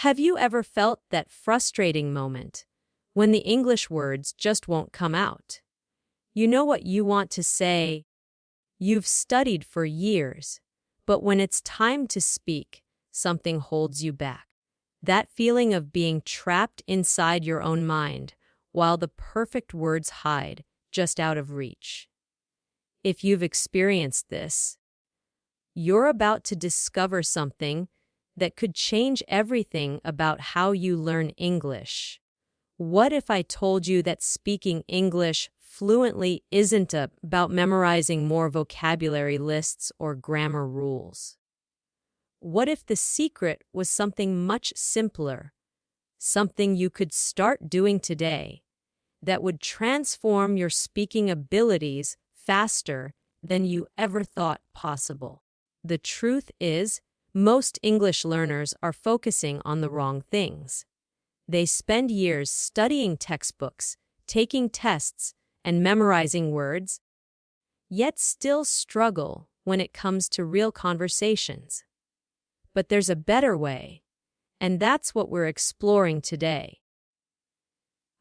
Have you ever felt that frustrating moment when the English words just won't come out? You know what you want to say, you've studied for years, but when it's time to speak, something holds you back. That feeling of being trapped inside your own mind while the perfect words hide just out of reach. If you've experienced this, you're about to discover something that could change everything about how you learn English. What if I told you that speaking English fluently isn't about memorizing more vocabulary lists or grammar rules? What if the secret was something much simpler, something you could start doing today that would transform your speaking abilities faster than you ever thought possible? The truth is, most English learners are focusing on the wrong things. They spend years studying textbooks, taking tests, and memorizing words, yet still struggle when it comes to real conversations. But there's a better way, and that's what we're exploring today.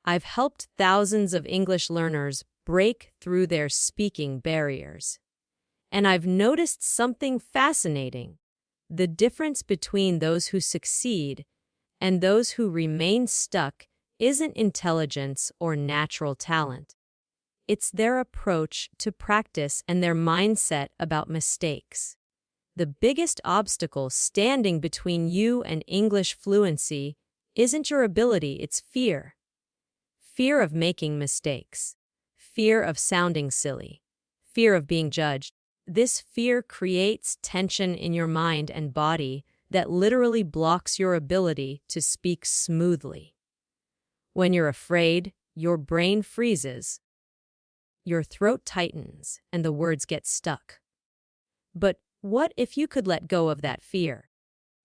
I've helped thousands of English learners break through their speaking barriers. And I've noticed something fascinating: the difference between those who succeed and those who remain stuck isn't intelligence or natural talent. It's their approach to practice and their mindset about mistakes. The biggest obstacle standing between you and English fluency isn't your ability, it's fear. Fear of making mistakes. Fear of sounding silly. Fear of being judged. This fear creates tension in your mind and body that literally blocks your ability to speak smoothly. When you're afraid, your brain freezes, your throat tightens, and the words get stuck. But what if you could let go of that fear?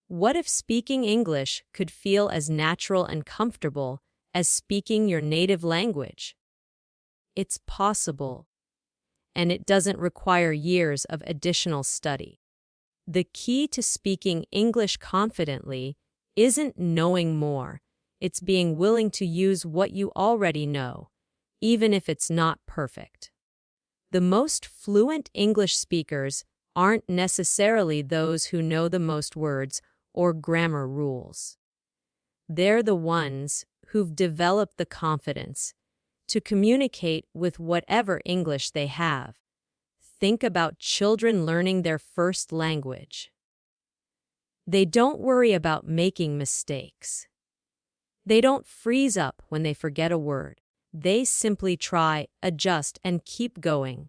What if speaking English could feel as natural and comfortable as speaking your native language? It's possible, and it doesn't require years of additional study. The key to speaking English confidently isn't knowing more, it's being willing to use what you already know, even if it's not perfect. The most fluent English speakers aren't necessarily those who know the most words or grammar rules. They're the ones who've developed the confidence to communicate with whatever English they have. Think about children learning their first language. They don't worry about making mistakes. They don't freeze up when they forget a word. They simply try, adjust, and keep going.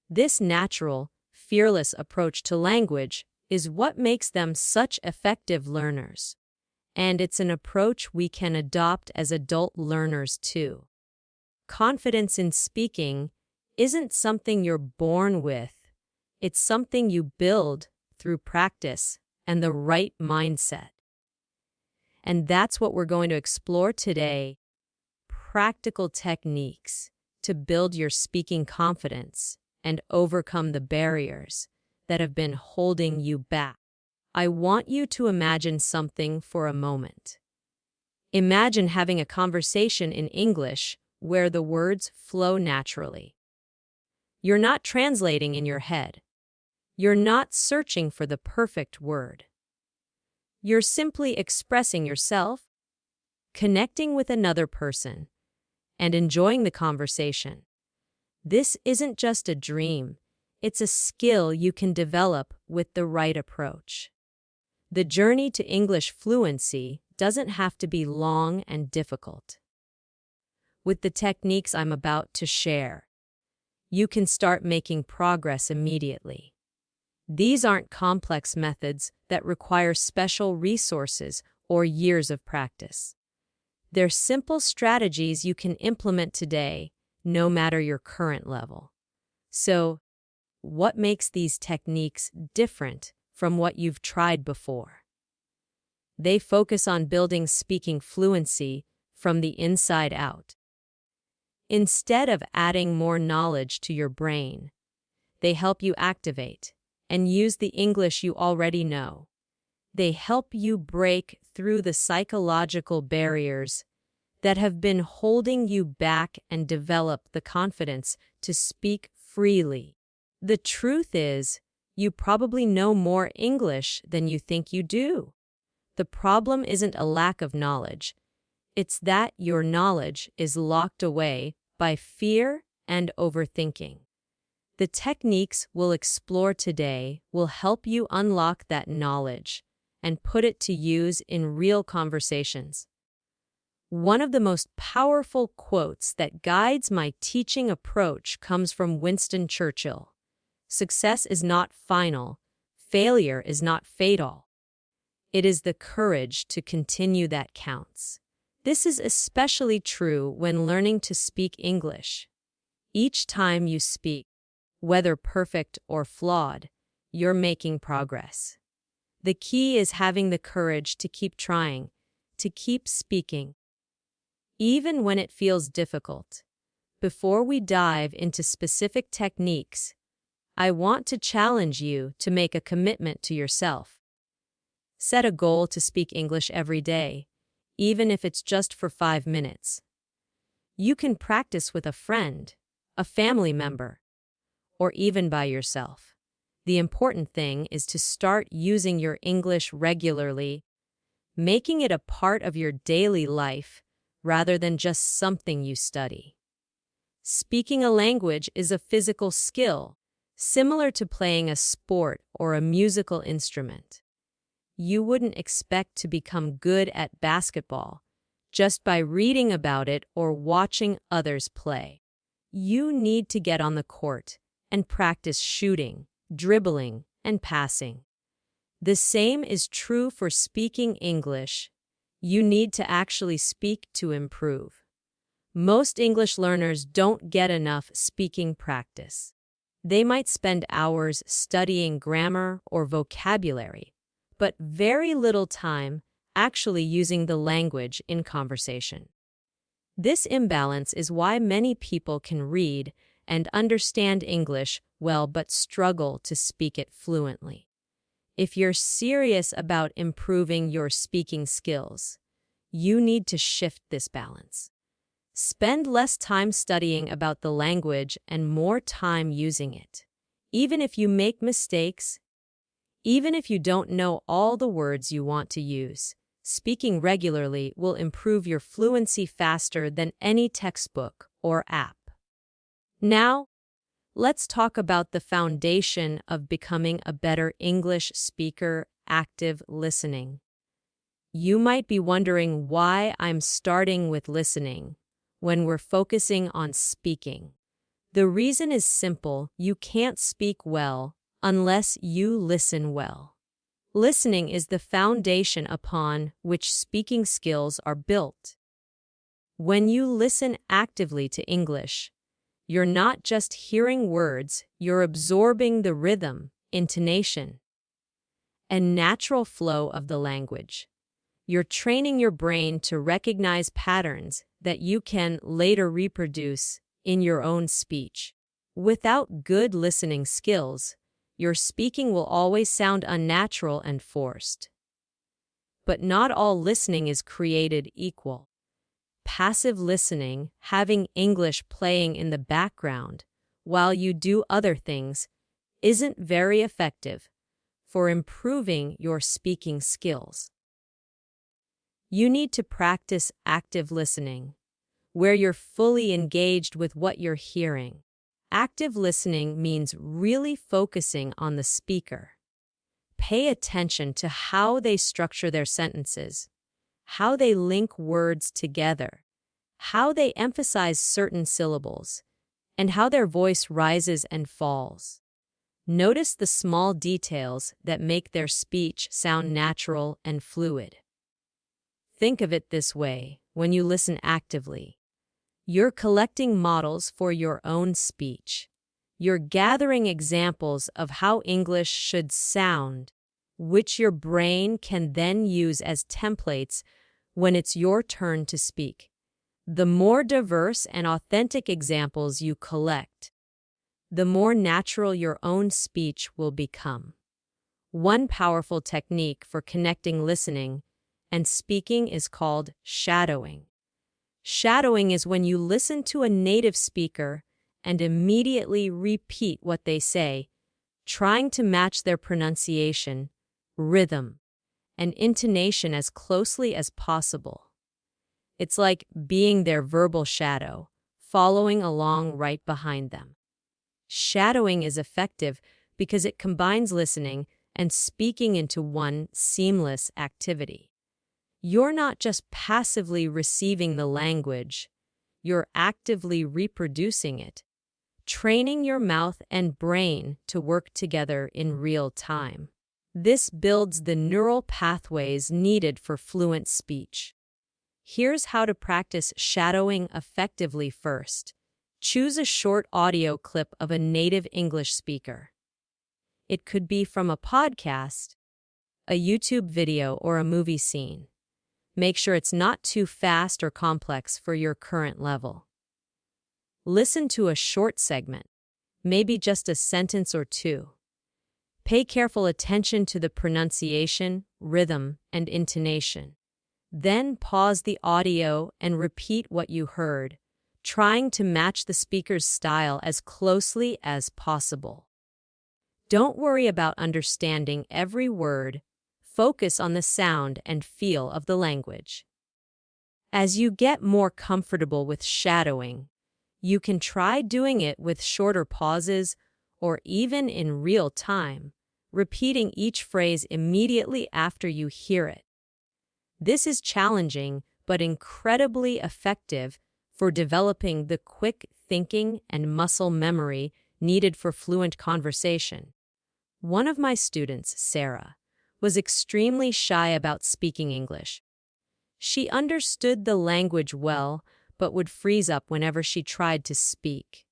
This natural, fearless approach to language is what makes them such effective learners. And it's an approach we can adopt as adult learners too. Confidence in speaking isn't something you're born with. It's something you build through practice and the right mindset. And that's what we're going to explore today: practical techniques to build your speaking confidence and overcome the barriers that have been holding you back. I want you to imagine something for a moment. Imagine having a conversation in English where the words flow naturally. You're not translating in your head. You're not searching for the perfect word. You're simply expressing yourself, connecting with another person, and enjoying the conversation. This isn't just a dream, it's a skill you can develop with the right approach. The journey to English fluency doesn't have to be long and difficult. With the techniques I'm about to share, you can start making progress immediately. These aren't complex methods that require special resources or years of practice. They're simple strategies you can implement today, no matter your current level. So, what makes these techniques different from what you've tried before? They focus on building speaking fluency from the inside out. Instead of adding more knowledge to your brain, they help you activate and use the English you already know. They help you break through the psychological barriers that have been holding you back and develop the confidence to speak freely. The truth is, you probably know more English than you think you do. The problem isn't a lack of knowledge. It's that your knowledge is locked away by fear and overthinking. The techniques we'll explore today will help you unlock that knowledge and put it to use in real conversations. One of the most powerful quotes that guides my teaching approach comes from Winston Churchill. Success is not final. Failure is not fatal. It is the courage to continue that counts. This is especially true when learning to speak English. Each time you speak, whether perfect or flawed, you're making progress. The key is having the courage to keep trying, to keep speaking, even when it feels difficult. Before we dive into specific techniques, I want to challenge you to make a commitment to yourself. Set a goal to speak English every day, even if it's just for 5 minutes. You can practice with a friend, a family member, or even by yourself. The important thing is to start using your English regularly, making it a part of your daily life rather than just something you study. Speaking a language is a physical skill, similar to playing a sport or a musical instrument. You wouldn't expect to become good at basketball just by reading about it or watching others play. You need to get on the court and practice shooting, dribbling, and passing. The same is true for speaking English. You need to actually speak to improve. Most English learners don't get enough speaking practice. They might spend hours studying grammar or vocabulary, but very little time actually using the language in conversation. This imbalance is why many people can read and understand English well but struggle to speak it fluently. If you're serious about improving your speaking skills, you need to shift this balance. Spend less time studying about the language and more time using it. Even if you make mistakes, even if you don't know all the words you want to use, speaking regularly will improve your fluency faster than any textbook or app. Now, let's talk about the foundation of becoming a better English speaker: active listening. You might be wondering why I'm starting with listening when we're focusing on speaking. The reason is simple: you can't speak well unless you listen well. Listening is the foundation upon which speaking skills are built. When you listen actively to English, you're not just hearing words, you're absorbing the rhythm, intonation, and natural flow of the language. You're training your brain to recognize patterns that you can later reproduce in your own speech. Without good listening skills, your speaking will always sound unnatural and forced. But not all listening is created equal. Passive listening, having English playing in the background while you do other things, isn't very effective for improving your speaking skills. You need to practice active listening, where you're fully engaged with what you're hearing. Active listening means really focusing on the speaker. Pay attention to how they structure their sentences, how they link words together, how they emphasize certain syllables, and how their voice rises and falls. Notice the small details that make their speech sound natural and fluid. Think of it this way: when you listen actively, you're collecting models for your own speech. You're gathering examples of how English should sound, which your brain can then use as templates when it's your turn to speak. The more diverse and authentic examples you collect, the more natural your own speech will become. One powerful technique for connecting listening and speaking is called shadowing. Shadowing is when you listen to a native speaker and immediately repeat what they say, trying to match their pronunciation, rhythm, and intonation as closely as possible. It's like being their verbal shadow, following along right behind them. Shadowing is effective because it combines listening and speaking into one seamless activity. You're not just passively receiving the language, you're actively reproducing it, training your mouth and brain to work together in real time. This builds the neural pathways needed for fluent speech. Here's how to practice shadowing effectively first. Choose a short audio clip of a native English speaker. It could be from a podcast, a YouTube video, or a movie scene. Make sure it's not too fast or complex for your current level. Listen to a short segment, maybe just a sentence or two. Pay careful attention to the pronunciation, rhythm, and intonation. Then pause the audio and repeat what you heard, trying to match the speaker's style as closely as possible. Don't worry about understanding every word. Focus on the sound and feel of the language. As you get more comfortable with shadowing, you can try doing it with shorter pauses or even in real time, repeating each phrase immediately after you hear it. This is challenging but incredibly effective for developing the quick thinking and muscle memory needed for fluent conversation. One of my students, Sarah, was extremely shy about speaking English. She understood the language well, but would freeze up whenever she tried to speak.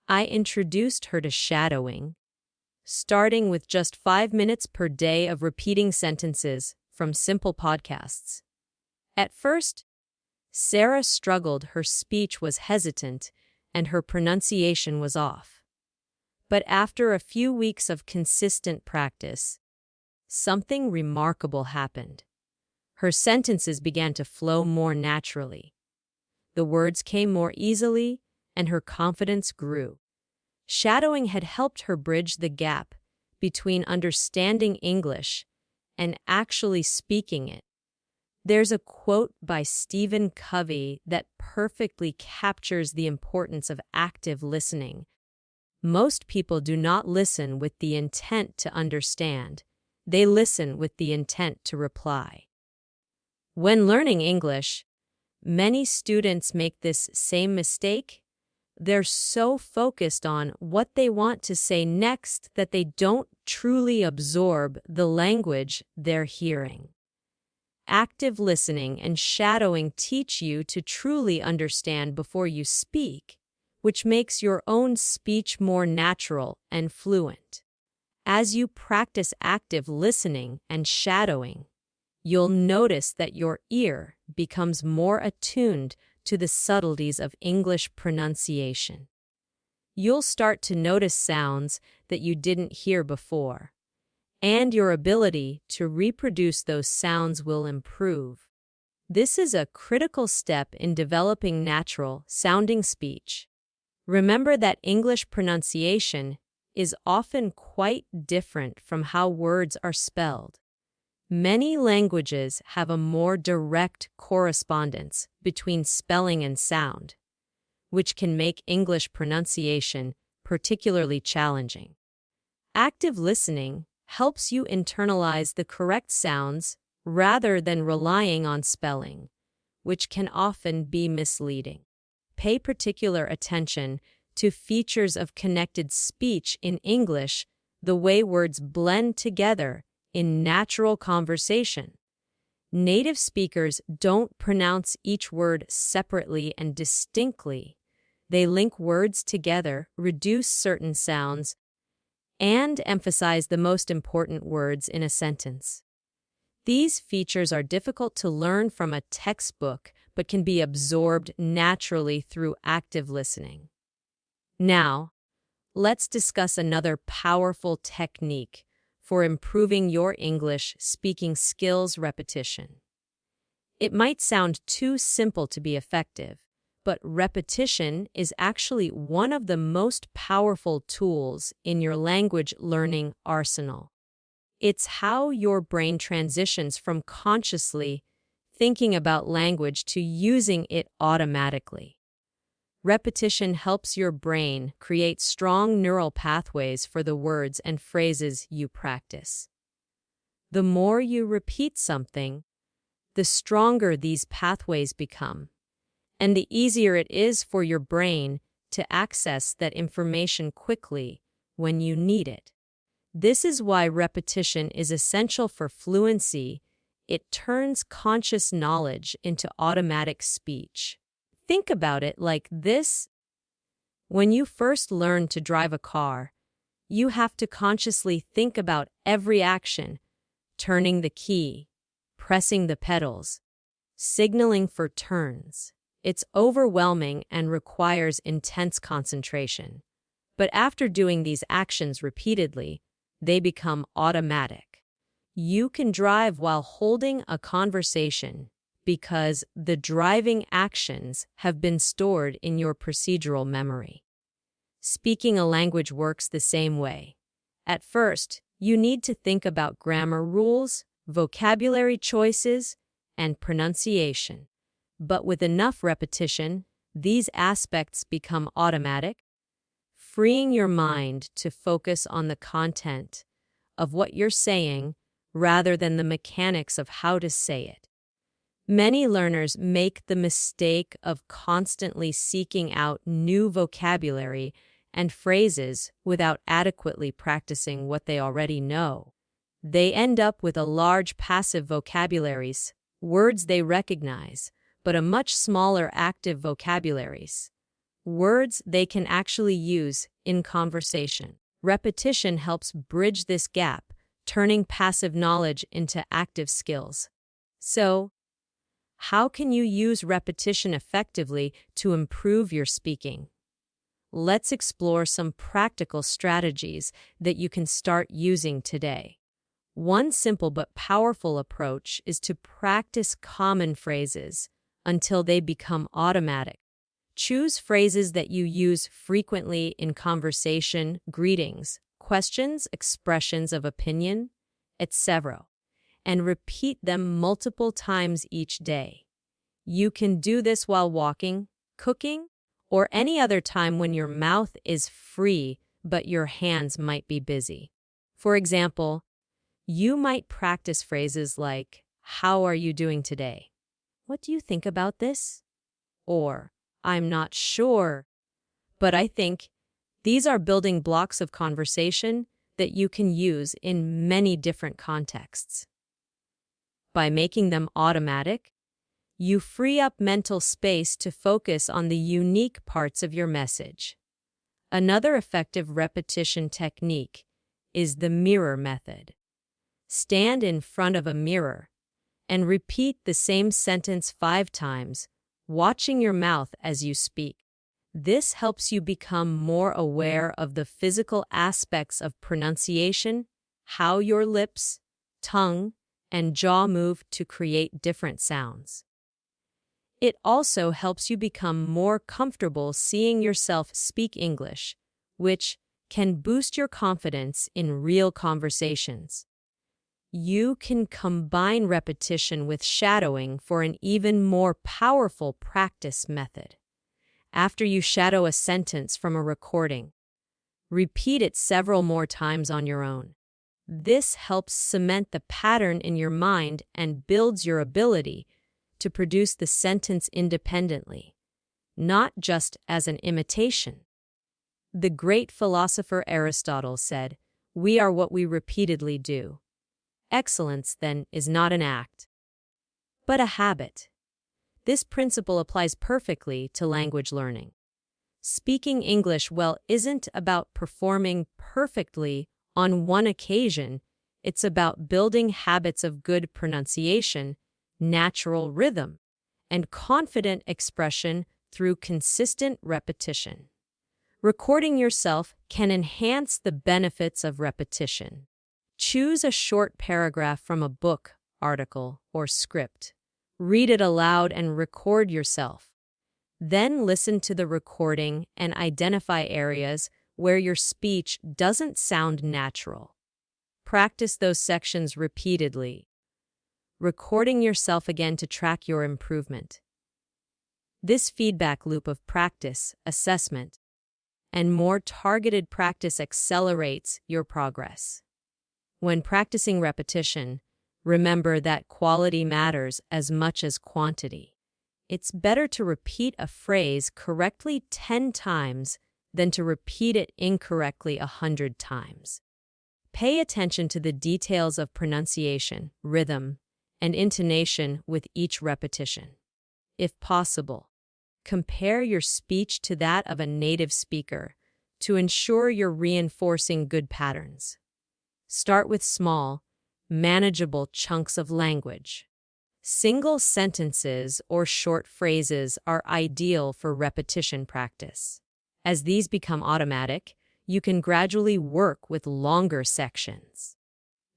I introduced her to shadowing, starting with just 5 minutes per day of repeating sentences from simple podcasts. At first, Sarah struggled. Her speech was hesitant and her pronunciation was off. But after a few weeks of consistent practice, something remarkable happened. Her sentences began to flow more naturally. The words came more easily, and her confidence grew. Shadowing had helped her bridge the gap between understanding English and actually speaking it. There's a quote by Stephen Covey that perfectly captures the importance of active listening. Most people do not listen with the intent to understand. They listen with the intent to reply. When learning English, many students make this same mistake. They're so focused on what they want to say next that they don't truly absorb the language they're hearing. Active listening and shadowing teach you to truly understand before you speak, which makes your own speech more natural and fluent. As you practice active listening and shadowing, you'll notice that your ear becomes more attuned to the subtleties of English pronunciation. You'll start to notice sounds that you didn't hear before, and your ability to reproduce those sounds will improve. This is a critical step in developing natural-sounding speech. Remember that English pronunciation is often quite different from how words are spelled. Many languages have a more direct correspondence between spelling and sound, which can make English pronunciation particularly challenging. Active listening helps you internalize the correct sounds rather than relying on spelling, which can often be misleading. Pay particular attention to features of connected speech in English, the way words blend together in natural conversation. Native speakers don't pronounce each word separately and distinctly. They link words together, reduce certain sounds, and emphasize the most important words in a sentence. These features are difficult to learn from a textbook, but can be absorbed naturally through active listening. Now, let's discuss another powerful technique for improving your English speaking skills: repetition. It might sound too simple to be effective, but repetition is actually one of the most powerful tools in your language learning arsenal. It's how your brain transitions from consciously thinking about language to using it automatically. Repetition helps your brain create strong neural pathways for the words and phrases you practice. The more you repeat something, the stronger these pathways become, and the easier it is for your brain to access that information quickly when you need it. This is why repetition is essential for fluency. It turns conscious knowledge into automatic speech. Think about it like this. When you first learn to drive a car, you have to consciously think about every action: turning the key, pressing the pedals, signaling for turns. It's overwhelming and requires intense concentration. But after doing these actions repeatedly, they become automatic. You can drive while holding a conversation because the driving actions have been stored in your procedural memory. Speaking a language works the same way. At first, you need to think about grammar rules, vocabulary choices, and pronunciation. But with enough repetition, these aspects become automatic, freeing your mind to focus on the content of what you're saying rather than the mechanics of how to say it. Many learners make the mistake of constantly seeking out new vocabulary and phrases without adequately practicing what they already know. They end up with a large passive vocabularies, words they recognize, but a much smaller active vocabularies, words they can actually use in conversation. Repetition helps bridge this gap, turning passive knowledge into active skills. So, how can you use repetition effectively to improve your speaking? Let's explore some practical strategies that you can start using today. One simple but powerful approach is to practice common phrases until they become automatic. Choose phrases that you use frequently in conversation: greetings, questions, expressions of opinion, etc., and repeat them multiple times each day. You can do this while walking, cooking, or any other time when your mouth is free but your hands might be busy. For example, you might practice phrases like, "How are you doing today? What do you think about this?" Or, "I'm not sure, but I think." These are building blocks of conversation that you can use in many different contexts. By making them automatic, you free up mental space to focus on the unique parts of your message. Another effective repetition technique is the mirror method. Stand in front of a mirror and repeat the same sentence 5 times, watching your mouth as you speak. This helps you become more aware of the physical aspects of pronunciation, how your lips, tongue, and jaw move to create different sounds. It also helps you become more comfortable seeing yourself speak English, which can boost your confidence in real conversations. You can combine repetition with shadowing for an even more powerful practice method. After you shadow a sentence from a recording, repeat it several more times on your own. This helps cement the pattern in your mind and builds your ability to produce the sentence independently, not just as an imitation. The great philosopher Aristotle said, "We are what we repeatedly do." Excellence, then, is not an act, but a habit. This principle applies perfectly to language learning. Speaking English well isn't about performing perfectly on one occasion. It's about building habits of good pronunciation, natural rhythm, and confident expression through consistent repetition. Recording yourself can enhance the benefits of repetition. Choose a short paragraph from a book, article, or script. Read it aloud and record yourself. Then listen to the recording and identify areas where your speech doesn't sound natural. Practice those sections repeatedly, recording yourself again to track your improvement. This feedback loop of practice, assessment, and more targeted practice accelerates your progress. When practicing repetition, remember that quality matters as much as quantity. It's better to repeat a phrase correctly 10 times than to repeat it incorrectly 100 times. Pay attention to the details of pronunciation, rhythm, and intonation with each repetition. If possible, compare your speech to that of a native speaker to ensure you're reinforcing good patterns. Start with small, manageable chunks of language. Single sentences or short phrases are ideal for repetition practice. As these become automatic, you can gradually work with longer sections.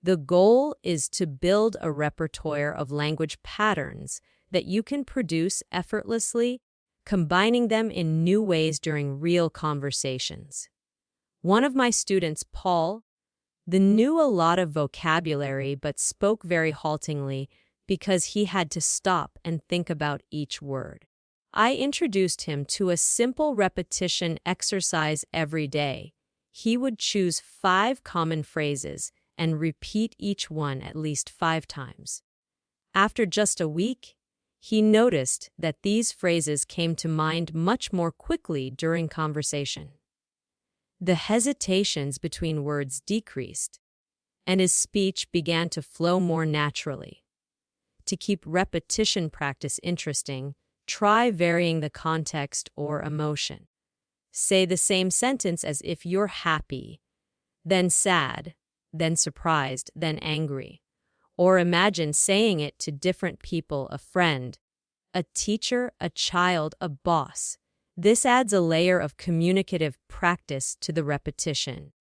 The goal is to build a repertoire of language patterns that you can produce effortlessly, combining them in new ways during real conversations. One of my students, Paul, knew a lot of vocabulary but spoke very haltingly because he had to stop and think about each word. I introduced him to a simple repetition exercise every day. He would choose 5 common phrases and repeat each one at least 5 times. After just a week, he noticed that these phrases came to mind much more quickly during conversation. The hesitations between words decreased, and his speech began to flow more naturally. To keep repetition practice interesting, try varying the context or emotion. Say the same sentence as if you're happy, then sad, then surprised, then angry. Or imagine saying it to different people, a friend, a teacher, a child, a boss. This adds a layer of communicative practice to the repetition,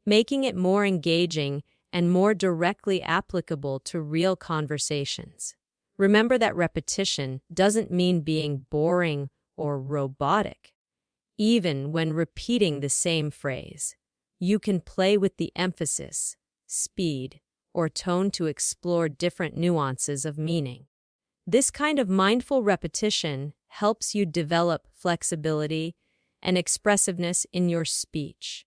making it more engaging and more directly applicable to real conversations. Remember that repetition doesn't mean being boring or robotic. Even when repeating the same phrase, you can play with the emphasis, speed, or tone to explore different nuances of meaning. This kind of mindful repetition helps you develop flexibility and expressiveness in your speech.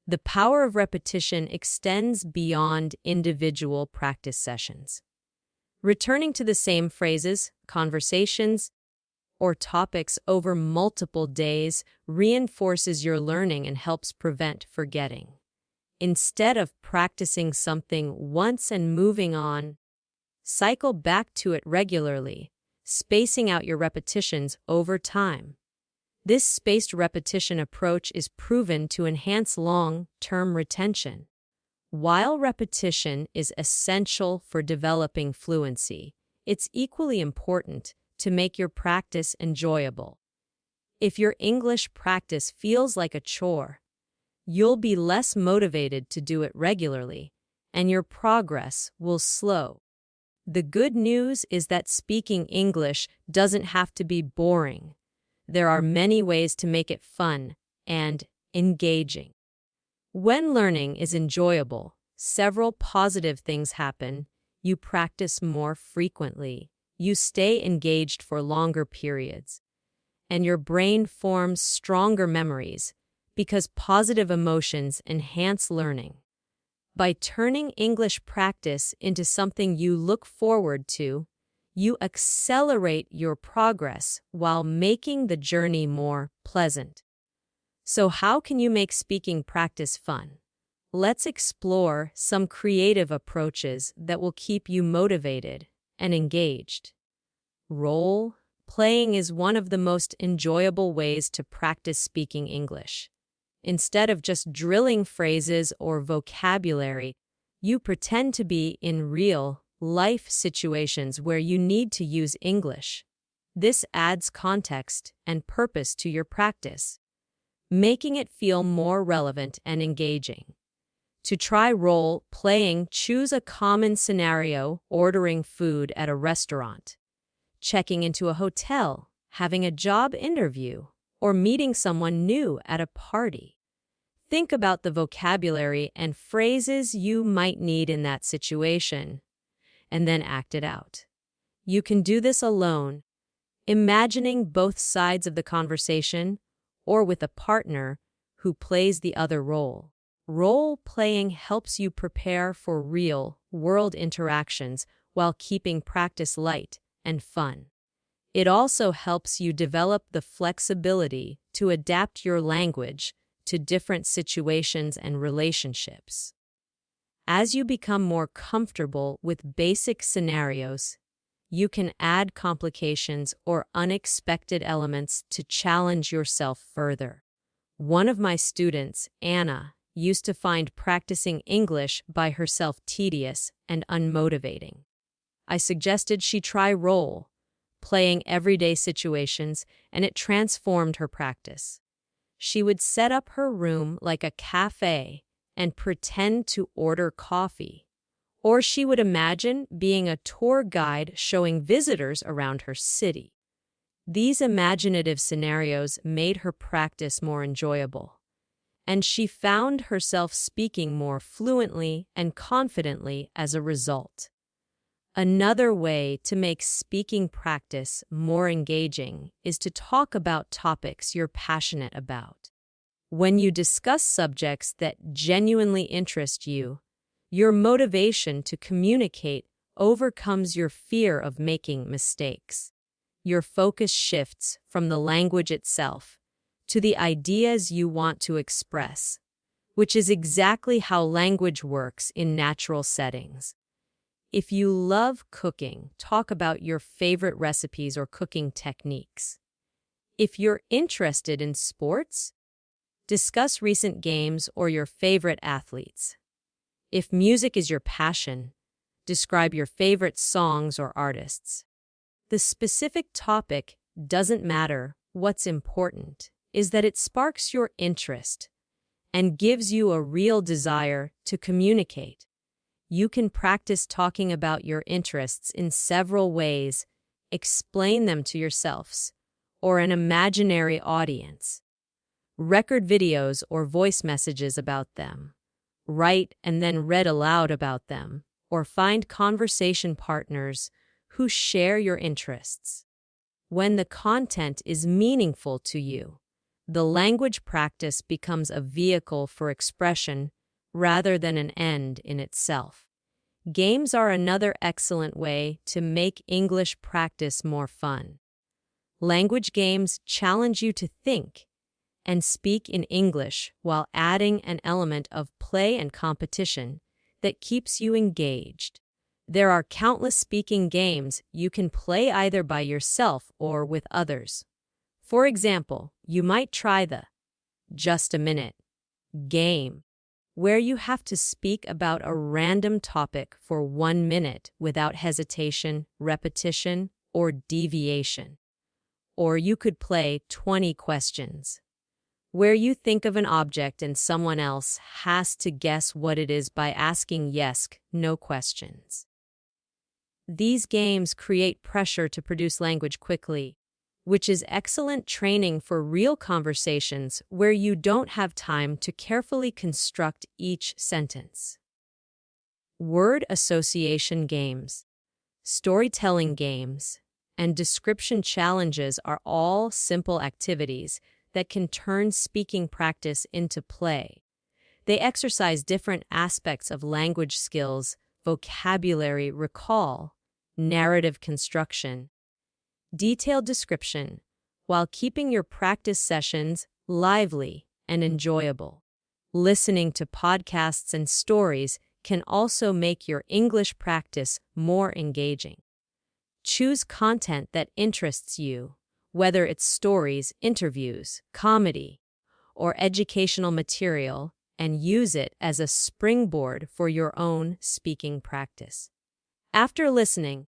The power of repetition extends beyond individual practice sessions. Returning to the same phrases, conversations, or topics over multiple days reinforces your learning and helps prevent forgetting. Instead of practicing something once and moving on, cycle back to it regularly, spacing out your repetitions over time. This spaced repetition approach is proven to enhance long-term retention. While repetition is essential for developing fluency, it's equally important to make your practice enjoyable. If your English practice feels like a chore, you'll be less motivated to do it regularly, and your progress will slow. The good news is that speaking English doesn't have to be boring. There are many ways to make it fun and engaging. When learning is enjoyable, several positive things happen. You practice more frequently, you stay engaged for longer periods, and your brain forms stronger memories because positive emotions enhance learning. By turning English practice into something you look forward to, you accelerate your progress while making the journey more pleasant. So how can you make speaking practice fun? Let's explore some creative approaches that will keep you motivated and engaged. Role-playing is one of the most enjoyable ways to practice speaking English. Instead of just drilling phrases or vocabulary, you pretend to be in real-life situations where you need to use English. This adds context and purpose to your practice, making it feel more relevant and engaging. To try role playing, choose a common scenario: ordering food at a restaurant, checking into a hotel, having a job interview, or meeting someone new at a party. Think about the vocabulary and phrases you might need in that situation, and then act it out. You can do this alone, imagining both sides of the conversation, or with a partner who plays the other role. Role-playing helps you prepare for real-world interactions while keeping practice light and fun. It also helps you develop the flexibility to adapt your language to different situations and relationships. As you become more comfortable with basic scenarios, you can add complications or unexpected elements to challenge yourself further. One of my students, Anna, used to find practicing English by herself tedious and unmotivating. I suggested she try role playing everyday situations, and it transformed her practice. She would set up her room like a cafe and pretend to order coffee. Or she would imagine being a tour guide showing visitors around her city. These imaginative scenarios made her practice more enjoyable, and she found herself speaking more fluently and confidently as a result. Another way to make speaking practice more engaging is to talk about topics you're passionate about. When you discuss subjects that genuinely interest you, your motivation to communicate overcomes your fear of making mistakes. Your focus shifts from the language itself to the ideas you want to express, which is exactly how language works in natural settings. If you love cooking, talk about your favorite recipes or cooking techniques. If you're interested in sports, discuss recent games or your favorite athletes. If music is your passion, describe your favorite songs or artists. The specific topic doesn't matter. What's important is that it sparks your interest and gives you a real desire to communicate. You can practice talking about your interests in several ways. Explain them to yourselves or an imaginary audience. Record videos or voice messages about them. Write and then read aloud about them, or find conversation partners who share your interests. When the content is meaningful to you, the language practice becomes a vehicle for expression rather than an end in itself. Games are another excellent way to make English practice more fun. Language games challenge you to think and speak in English while adding an element of play and competition that keeps you engaged. There are countless speaking games you can play either by yourself or with others. For example, you might try the "Just a Minute" game, where you have to speak about a random topic for 1 minute without hesitation, repetition, or deviation. Or you could play 20 questions, where you think of an object and someone else has to guess what it is by asking yes, no questions. These games create pressure to produce language quickly, which is excellent training for real conversations where you don't have time to carefully construct each sentence. Word association games, storytelling games, and description challenges are all simple activities that can turn speaking practice into play. They exercise different aspects of language skills: vocabulary recall, narrative construction, detailed description, while keeping your practice sessions lively and enjoyable. Listening to podcasts and stories can also make your English practice more engaging. Choose content that interests you, whether it's stories, interviews, comedy, or educational material, and use it as a springboard for your own speaking practice. After listening,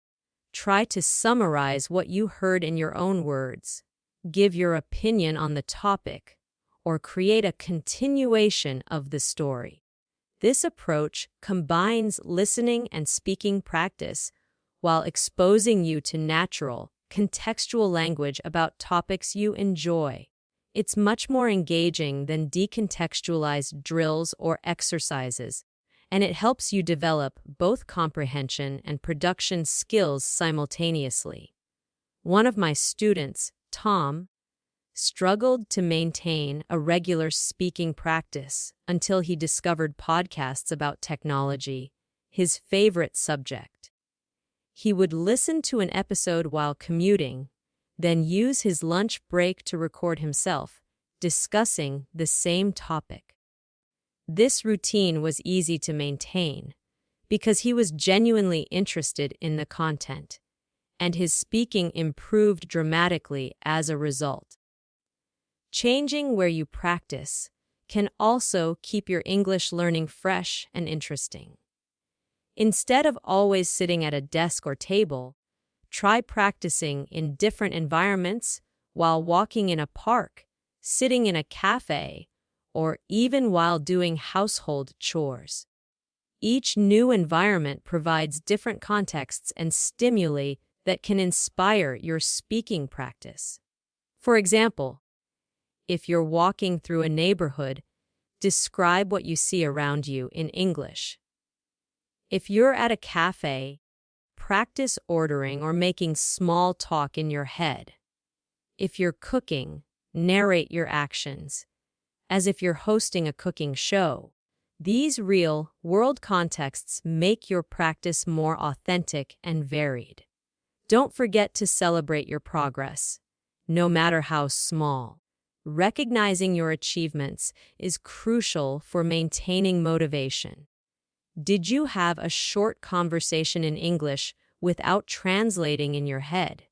try to summarize what you heard in your own words, give your opinion on the topic, or create a continuation of the story. This approach combines listening and speaking practice while exposing you to natural, contextual language about topics you enjoy. It's much more engaging than decontextualized drills or exercises, and it helps you develop both comprehension and production skills simultaneously. One of my students, Tom, struggled to maintain a regular speaking practice until he discovered podcasts about technology, his favorite subject. He would listen to an episode while commuting, then use his lunch break to record himself, discussing the same topic. This routine was easy to maintain because he was genuinely interested in the content, and his speaking improved dramatically as a result. Changing where you practice can also keep your English learning fresh and interesting. Instead of always sitting at a desk or table, try practicing in different environments while walking in a park, sitting in a cafe, or even while doing household chores. Each new environment provides different contexts and stimuli that can inspire your speaking practice. For example, if you're walking through a neighborhood, describe what you see around you in English. If you're at a cafe, practice ordering or making small talk in your head. If you're cooking, narrate your actions, as if you're hosting a cooking show. These real-world contexts make your practice more authentic and varied. Don't forget to celebrate your progress, no matter how small. Recognizing your achievements is crucial for maintaining motivation. Did you have a short conversation in English without translating in your head?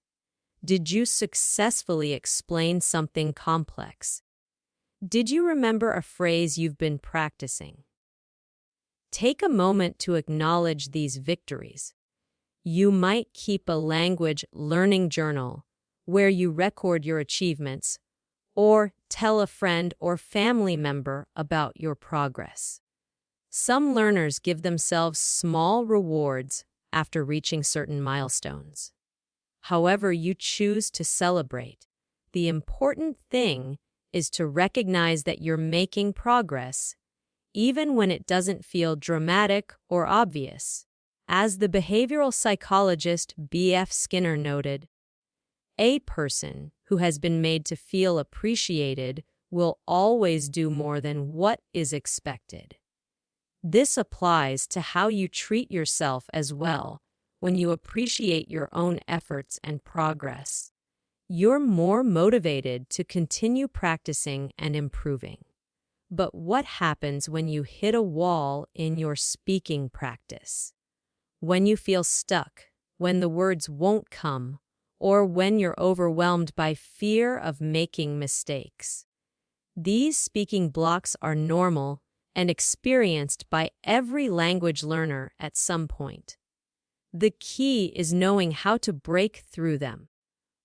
Did you successfully explain something complex? Did you remember a phrase you've been practicing? Take a moment to acknowledge these victories. You might keep a language learning journal where you record your achievements, or tell a friend or family member about your progress. Some learners give themselves small rewards after reaching certain milestones. However you choose to celebrate, the important thing is to recognize that you're making progress, even when it doesn't feel dramatic or obvious. As the behavioral psychologist B.F. Skinner noted, a person who has been made to feel appreciated will always do more than what is expected. This applies to how you treat yourself as well. When you appreciate your own efforts and progress, you're more motivated to continue practicing and improving. But what happens when you hit a wall in your speaking practice? When you feel stuck, when the words won't come, or when you're overwhelmed by fear of making mistakes. These speaking blocks are normal and experienced by every language learner at some point. The key is knowing how to break through them.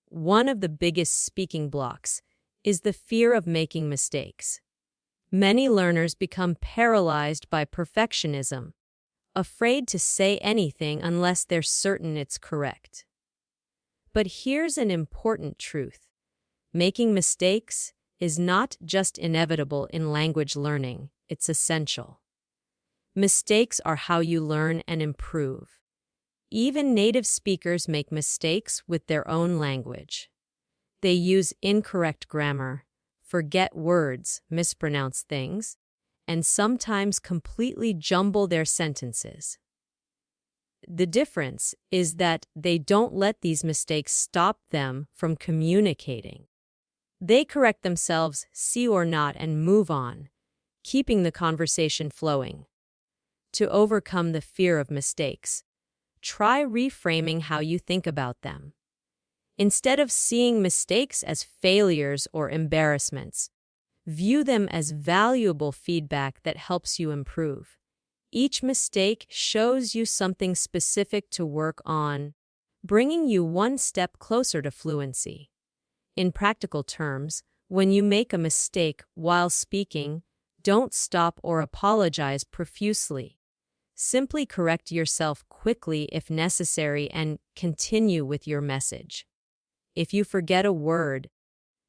One of the biggest speaking blocks is the fear of making mistakes. Many learners become paralyzed by perfectionism, afraid to say anything unless they're certain it's correct. But here's an important truth. Making mistakes is not just inevitable in language learning, it's essential. Mistakes are how you learn and improve. Even native speakers make mistakes with their own language. They use incorrect grammar, forget words, mispronounce things, and sometimes completely jumble their sentences. The difference is that they don't let these mistakes stop them from communicating. They correct themselves, see or not, and move on, keeping the conversation flowing. To overcome the fear of mistakes, try reframing how you think about them. Instead of seeing mistakes as failures or embarrassments, view them as valuable feedback that helps you improve. Each mistake shows you something specific to work on, bringing you one step closer to fluency. In practical terms, when you make a mistake while speaking, Don't stop or apologize profusely. Simply correct yourself quickly if necessary and continue with your message. If you forget a word,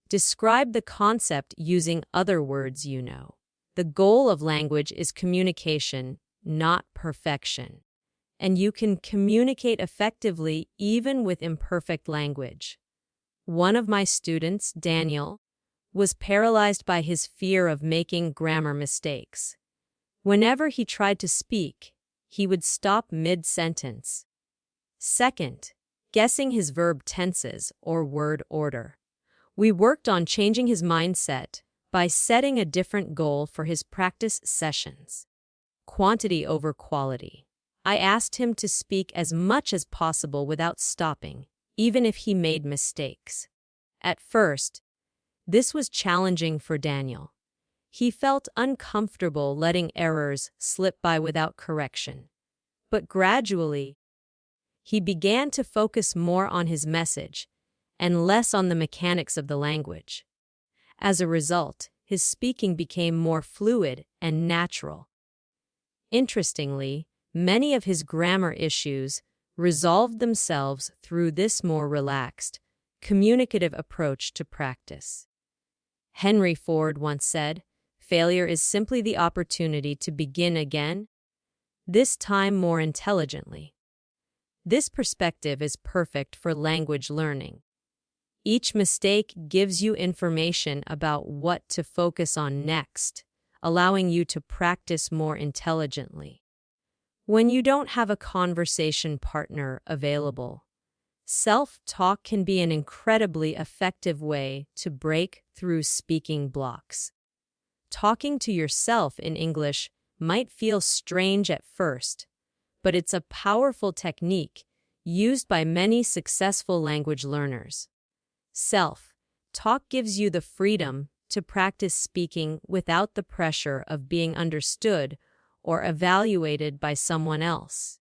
describe the concept using other words you know. The goal of language is communication, not perfection. And you can communicate effectively even with imperfect language. One of my students, Daniel, was paralyzed by his fear of making grammar mistakes. Whenever he tried to speak, he would stop mid-sentence. Second, guessing his verb tenses or word order. We worked on changing his mindset by setting a different goal for his practice sessions. Quantity over quality. I asked him to speak as much as possible without stopping, even if he made mistakes. At first, this was challenging for Daniel. He felt uncomfortable letting errors slip by without correction. But gradually, he began to focus more on his message and less on the mechanics of the language. As a result, his speaking became more fluid and natural. Interestingly, many of his grammar issues resolved themselves through this more relaxed, communicative approach to practice. Henry Ford once said, "Failure is simply the opportunity to begin again, this time more intelligently." This perspective is perfect for language learning. Each mistake gives you information about what to focus on next, allowing you to practice more intelligently. When you don't have a conversation partner available, self-talk can be an incredibly effective way to break through speaking blocks. Talking to yourself in English might feel strange at first, but it's a powerful technique used by many successful language learners. Self-talk gives you the freedom to practice speaking without the pressure of being understood or evaluated by someone else.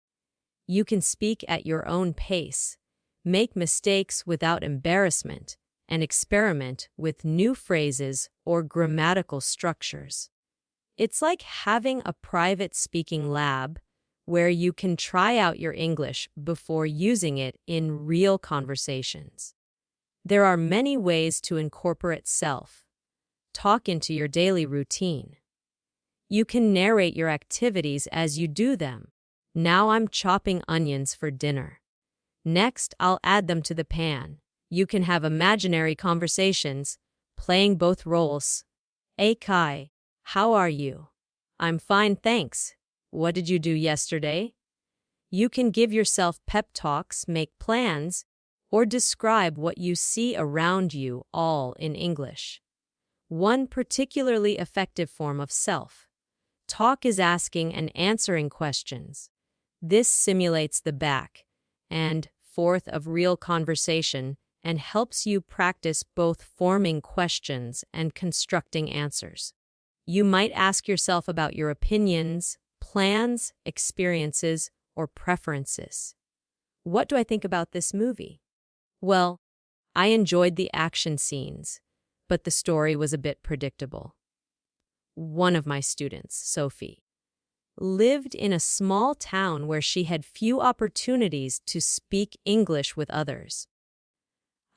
You can speak at your own pace, make mistakes without embarrassment, and experiment with new phrases or grammatical structures. It's like having a private speaking lab where you can try out your English before using it in real conversations. There are many ways to incorporate self-talk into your daily routine. You can narrate your activities as you do them. Now I'm chopping onions for dinner. Next, I'll add them to the pan. You can have imaginary conversations, playing both roles. Hey Kai, how are you? I'm fine, thanks. What did you do yesterday? You can give yourself pep talks, make plans, or describe what you see around you, all in English. One particularly effective form of self-talk is asking and answering questions. This simulates the back and forth of real conversation and helps you practice both forming questions and constructing answers. You might ask yourself about your opinions, plans, experiences, or preferences. What do I think about this movie? Well, I enjoyed the action scenes, but the story was a bit predictable. One of my students, Sophie, lived in a small town where she had few opportunities to speak English with others.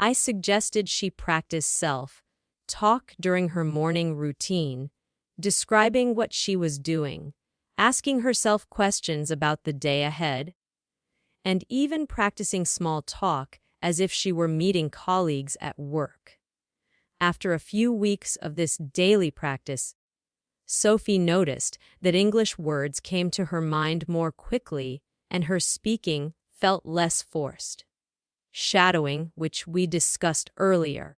I suggested she practice self-talk during her morning routine, describing what she was doing, asking herself questions about the day ahead, and even practicing small talk as if she were meeting colleagues at work. After a few weeks of this daily practice, Sophie noticed that English words came to her mind more quickly and her speaking felt less forced. Shadowing, which we discussed earlier,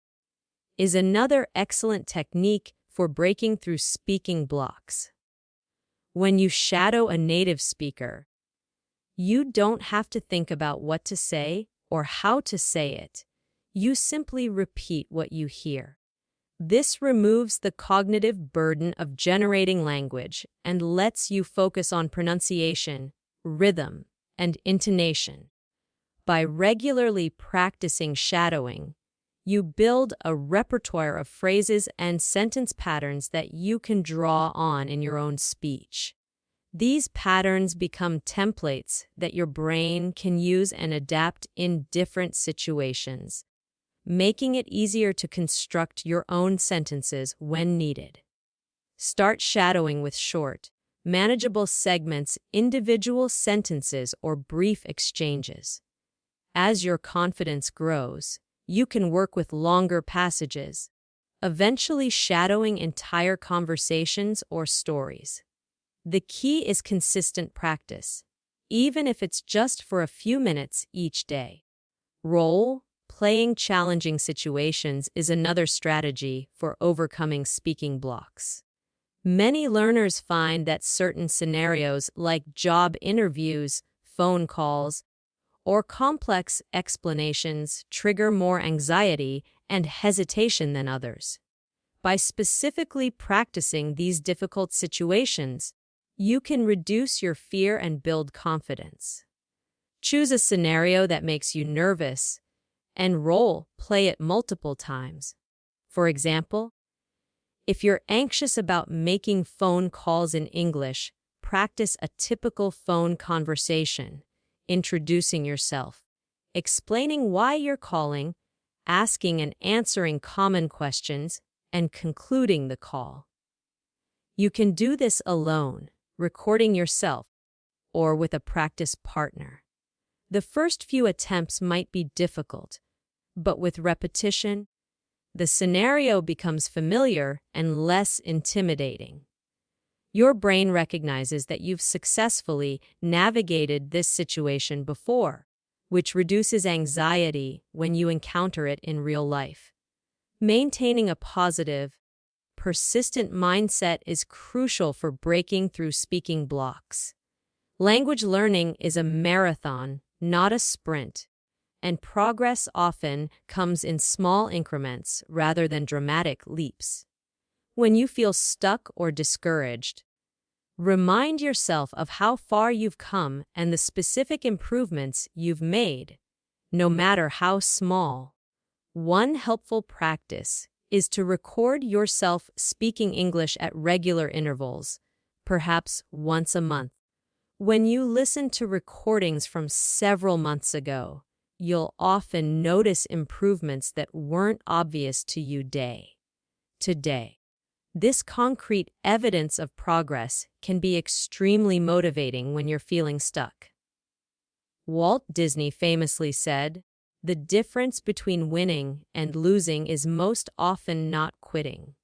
is another excellent technique for breaking through speaking blocks. When you shadow a native speaker, you don't have to think about what to say or how to say it. You simply repeat what you hear. This removes the cognitive burden of generating language and lets you focus on pronunciation, rhythm, and intonation. By regularly practicing shadowing, You build a repertoire of phrases and sentence patterns that you can draw on in your own speech. These patterns become templates that your brain can use and adapt in different situations, making it easier to construct your own sentences when needed. Start shadowing with short, manageable segments, individual sentences, or brief exchanges. As your confidence grows, you can work with longer passages, eventually shadowing entire conversations or stories. The key is consistent practice, even if it's just for a few minutes each day. Role-playing challenging situations is another strategy for overcoming speaking blocks. Many learners find that certain scenarios like job interviews, phone calls, or complex explanations trigger more anxiety and hesitation than others. By specifically practicing these difficult situations, you can reduce your fear and build confidence. Choose a scenario that makes you nervous and role-play it multiple times. For example, if you're anxious about making phone calls in English, practice a typical phone conversation, introducing yourself, explaining why you're calling, asking and answering common questions, and concluding the call. You can do this alone, recording yourself, or with a practice partner. The first few attempts might be difficult, but with repetition, the scenario becomes familiar and less intimidating. Your brain recognizes that you've successfully navigated this situation before, which reduces anxiety when you encounter it in real life. Maintaining a positive, persistent mindset is crucial for breaking through speaking blocks. Language learning is a marathon, not a sprint, and progress often comes in small increments rather than dramatic leaps. When you feel stuck or discouraged, remind yourself of how far you've come and the specific improvements you've made, no matter how small. One helpful practice is to record yourself speaking English at regular intervals, perhaps once a month. When you listen to recordings from several months ago, you'll often notice improvements that weren't obvious to you day to day. This concrete evidence of progress can be extremely motivating when you're feeling stuck. Walt Disney famously said, "The difference between winning and losing is most often not quitting."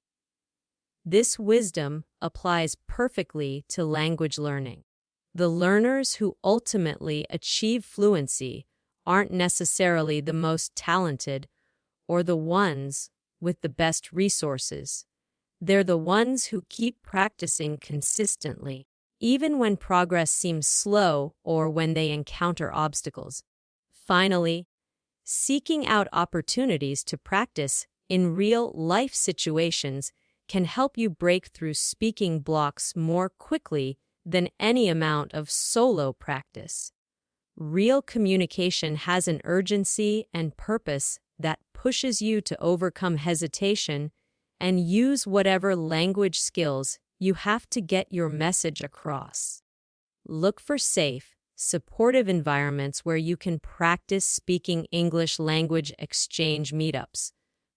This wisdom applies perfectly to language learning. The learners who ultimately achieve fluency aren't necessarily the most talented or the ones with the best resources. They're the ones who keep practicing consistently, even when progress seems slow or when they encounter obstacles. Finally, seeking out opportunities to practice in real-life situations can help you break through speaking blocks more quickly than any amount of solo practice. Real communication has an urgency and purpose that pushes you to overcome hesitation and use whatever language skills you have to get your message across. Look for safe, supportive environments where you can practice speaking English language exchange meetups,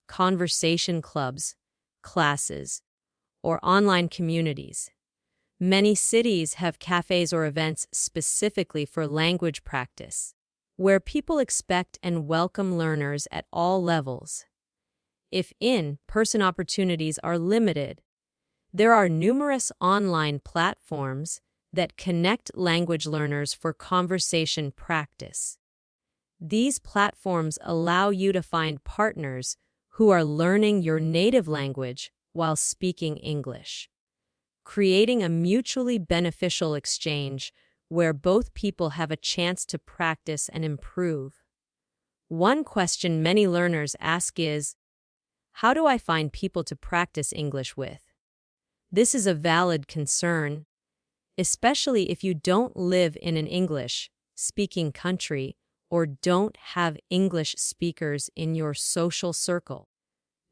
conversation clubs, classes, or online communities. Many cities have cafes or events specifically for language practice, where people expect and welcome learners at all levels. If in-person opportunities are limited, there are numerous online platforms that connect language learners for conversation practice. These platforms allow you to find partners who are learning your native language while speaking English, creating a mutually beneficial exchange where both people have a chance to practice and improve. One question many learners ask is, how do I find people to practice English with? This is a valid concern, especially if you don't live in an English-speaking country or don't have English speakers in your social circle.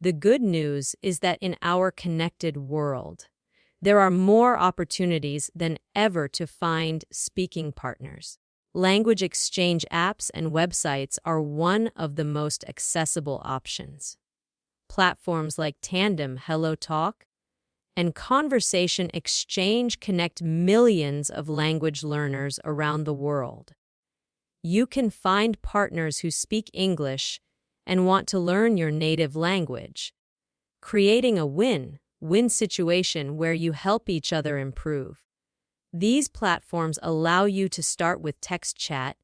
The good news is that in our connected world, there are more opportunities than ever to find speaking partners. Language exchange apps and websites are one of the most accessible options. Platforms like Tandem, HelloTalk, and Conversation Exchange connect millions of language learners around the world. You can find partners who speak English and want to learn your native language, creating a win-win situation where you help each other improve. These platforms allow you to start with text chat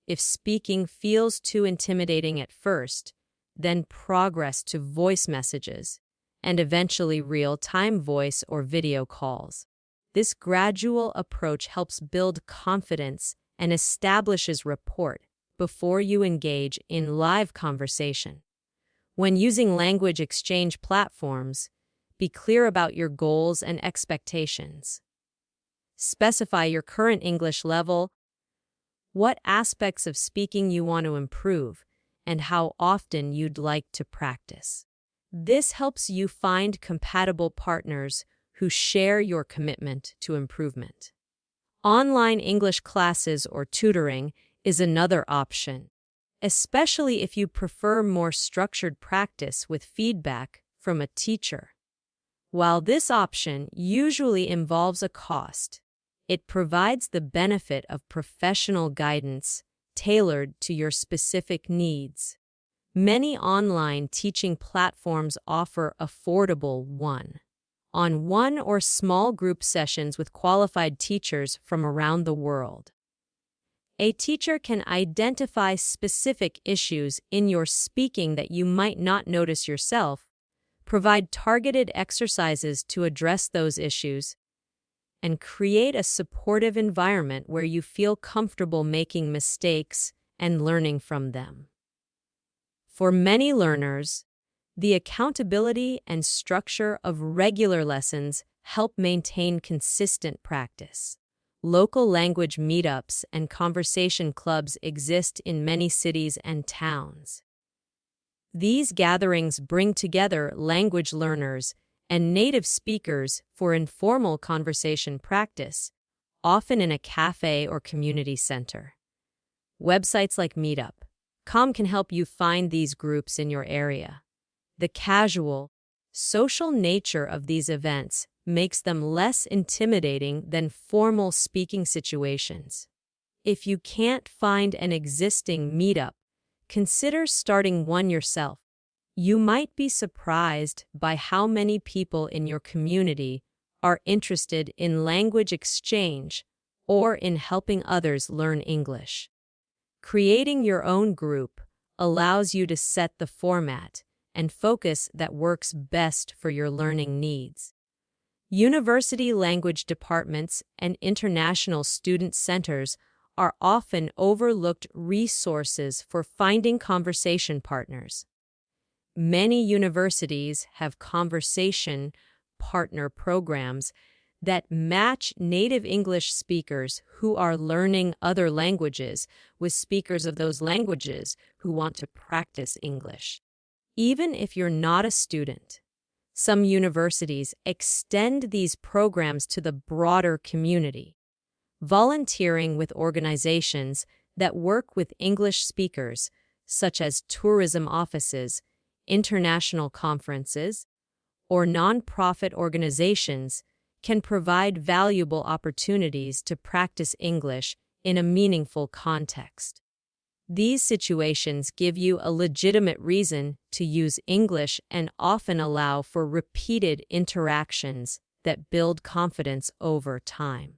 if speaking feels too intimidating at first, then progress to voice messages, and eventually real-time voice or video calls. This gradual approach helps build confidence and establishes rapport before you engage in live conversation. When using language exchange platforms, be clear about your goals and expectations. Specify your current English level, what aspects of speaking you want to improve, and how often you'd like to practice. This helps you find compatible partners who share your commitment to improvement. Online English classes or tutoring is another option, especially if you prefer more structured practice with feedback from a teacher. While this option usually involves a cost, it provides the benefit of professional guidance tailored to your specific needs. Many online teaching platforms offer affordable one-on-one or small group sessions with qualified teachers from around the world. A teacher can identify specific issues in your speaking that you might not notice yourself, provide targeted exercises to address those issues, and create a supportive environment where you feel comfortable making mistakes and learning from them. For many learners, the accountability and structure of regular lessons help maintain consistent practice. Local language meetups and conversation clubs exist in many cities and towns. These gatherings bring together language learners and native speakers for informal conversation practice, often in a cafe or community center. Websites like Meetup.com can help you find these groups in your area. The casual, social nature of these events makes them less intimidating than formal speaking situations. If you can't find an existing meetup, consider starting one yourself. You might be surprised by how many people in your community are interested in language exchange or in helping others learn English. Creating your own group allows you to set the format and focus that works best for your learning needs. University language departments and international student centers are often overlooked resources for finding conversation partners. Many universities have conversation partner programs that match native English speakers who are learning other languages with speakers of those languages who want to practice English. Even if you're not a student, some universities extend these programs to the broader community. Volunteering with organizations that work with English speakers, such as tourism offices, international conferences, or nonprofit organizations, can provide valuable opportunities to practice English in a meaningful context. These situations give you a legitimate reason to use English and often allow for repeated interactions that build confidence over time.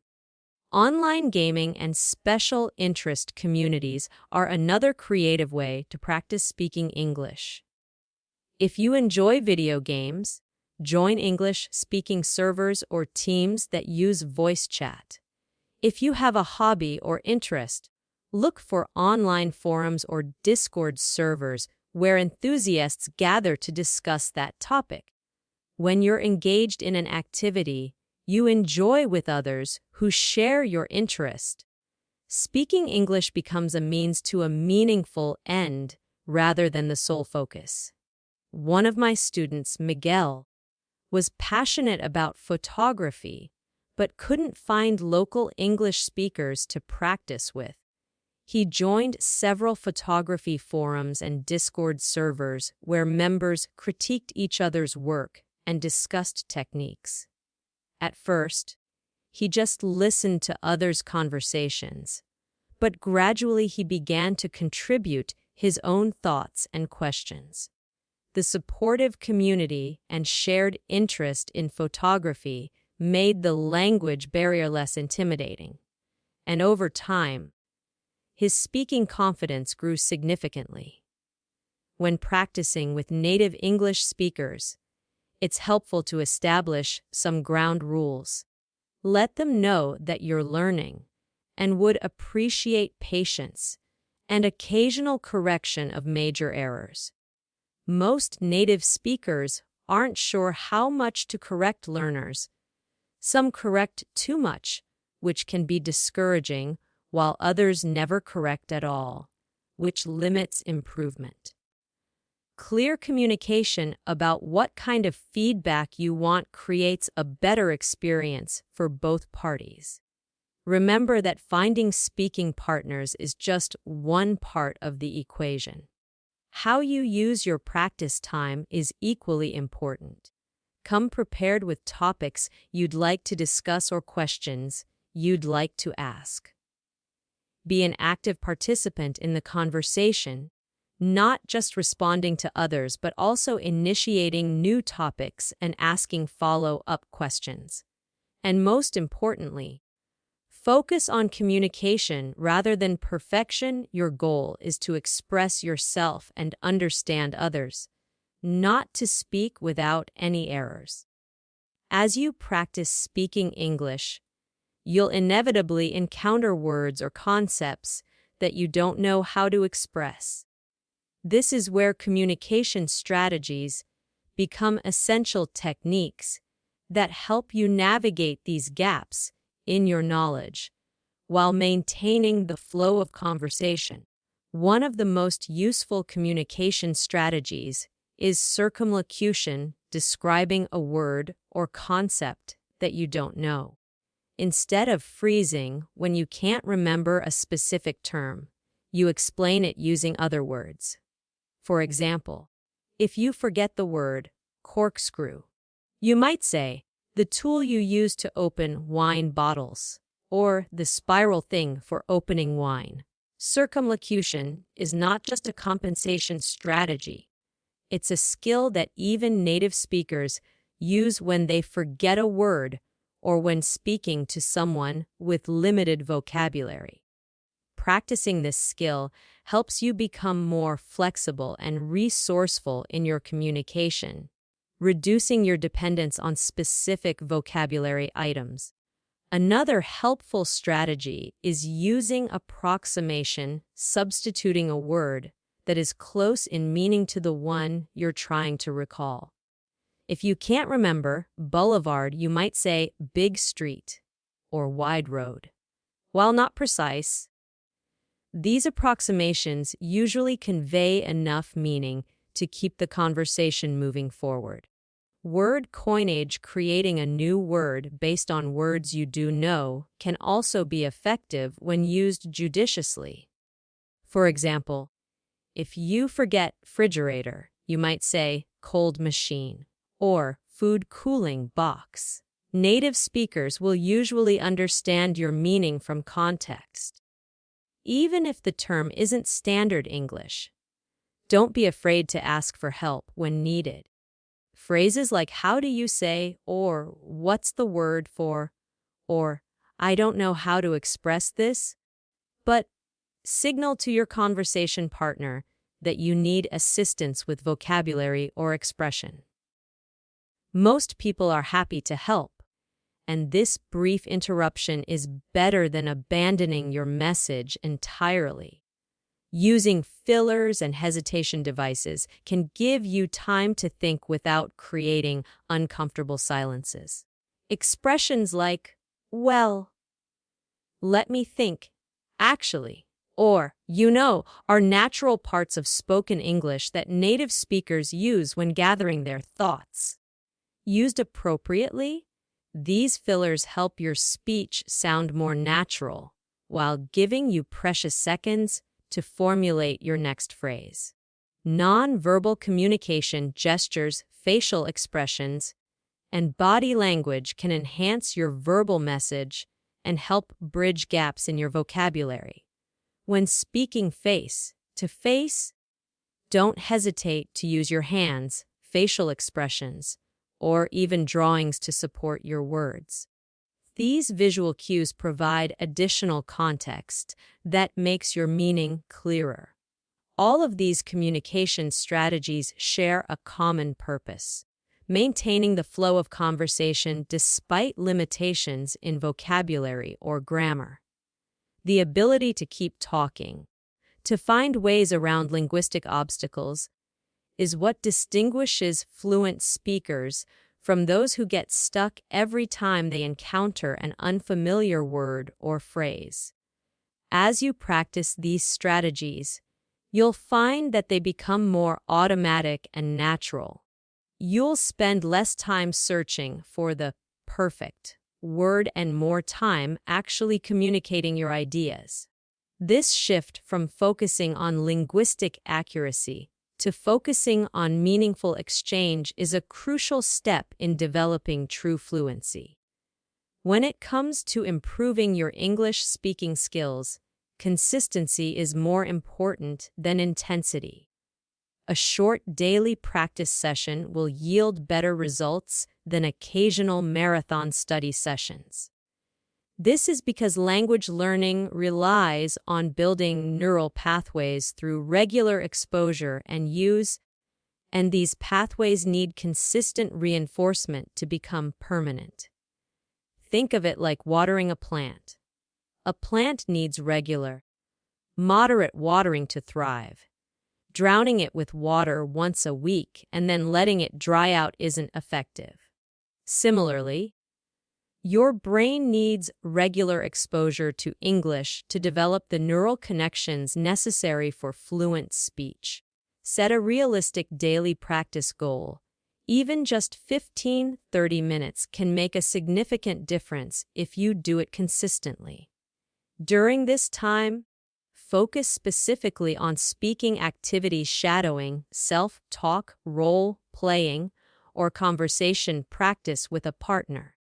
Online gaming and special interest communities are another creative way to practice speaking English. If you enjoy video games, join English-speaking servers or teams that use voice chat. If you have a hobby or interest, look for online forums or Discord servers where enthusiasts gather to discuss that topic. When you're engaged in an activity you enjoy with others who share your interest, Speaking English becomes a means to a meaningful end rather than the sole focus. One of my students, Miguel, was passionate about photography but couldn't find local English speakers to practice with. He joined several photography forums and Discord servers where members critiqued each other's work and discussed techniques. At first, he just listened to others' conversations, but gradually he began to contribute his own thoughts and questions. The supportive community and shared interest in photography made the language barrier less intimidating, and over time, his speaking confidence grew significantly. When practicing with native English speakers, it's helpful to establish some ground rules. Let them know that you're learning and would appreciate patience and occasional correction of major errors. Most native speakers aren't sure how much to correct learners. Some correct too much, which can be discouraging, while others never correct at all, which limits improvement. Clear communication about what kind of feedback you want creates a better experience for both parties. Remember that finding speaking partners is just one part of the equation. How you use your practice time is equally important. Come prepared with topics you'd like to discuss or questions you'd like to ask. Be an active participant in the conversation, not just responding to others, but also initiating new topics and asking follow-up questions. And most importantly, focus on communication rather than perfection. Your goal is to express yourself and understand others, not to speak without any errors. As you practice speaking English, you'll inevitably encounter words or concepts that you don't know how to express. This is where communication strategies become essential techniques that help you navigate these gaps in your knowledge while maintaining the flow of conversation. One of the most useful communication strategies is circumlocution, describing a word or concept that you don't know. Instead of freezing when you can't remember a specific term, you explain it using other words. For example, if you forget the word corkscrew, you might say, the tool you use to open wine bottles, or the spiral thing for opening wine. Circumlocution is not just a compensation strategy. It's a skill that even native speakers use when they forget a word or when speaking to someone with limited vocabulary. Practicing this skill helps you become more flexible and resourceful in your communication, reducing your dependence on specific vocabulary items. Another helpful strategy is using approximation, substituting a word that is close in meaning to the one you're trying to recall. If you can't remember boulevard, you might say big street or wide road. While not precise, these approximations usually convey enough meaning to keep the conversation moving forward. Word coinage, creating a new word based on words you do know, can also be effective when used judiciously. For example, if you forget refrigerator, you might say cold machine or food cooling box. Native speakers will usually understand your meaning from context. Even if the term isn't standard English, don't be afraid to ask for help when needed. Phrases like "how do you say" or "what's the word for" or "I don't know how to express this," but signal to your conversation partner that you need assistance with vocabulary or expression. Most people are happy to help, and this brief interruption is better than abandoning your message entirely. Using fillers and hesitation devices can give you time to think without creating uncomfortable silences. Expressions like, "well, let me think," actually, or, are natural parts of spoken English that native speakers use when gathering their thoughts. Used appropriately, these fillers help your speech sound more natural while giving you precious seconds to formulate your next phrase. Non-verbal communication gestures, facial expressions, and body language can enhance your verbal message and help bridge gaps in your vocabulary. When speaking face to face, don't hesitate to use your hands, facial expressions, or even drawings to support your words. These visual cues provide additional context that makes your meaning clearer. All of these communication strategies share a common purpose: maintaining the flow of conversation despite limitations in vocabulary or grammar. The ability to keep talking, to find ways around linguistic obstacles, is what distinguishes fluent speakers from those who get stuck every time they encounter an unfamiliar word or phrase. As you practice these strategies, you'll find that they become more automatic and natural. You'll spend less time searching for the perfect word and more time actually communicating your ideas. This shift from focusing on linguistic accuracy to focusing on meaningful exchange is a crucial step in developing true fluency. When it comes to improving your English speaking skills, consistency is more important than intensity. A short daily practice session will yield better results than occasional marathon study sessions. This is because language learning relies on building neural pathways through regular exposure and use, and these pathways need consistent reinforcement to become permanent. Think of it like watering a plant. A plant needs regular, moderate watering to thrive. Drowning it with water once a week and then letting it dry out isn't effective. Similarly, your brain needs regular exposure to English to develop the neural connections necessary for fluent speech. Set a realistic daily practice goal. Even just 15-30 minutes can make a significant difference if you do it consistently. During this time, focus specifically on speaking activities shadowing, self-talk, role-playing, or conversation practice with a partner.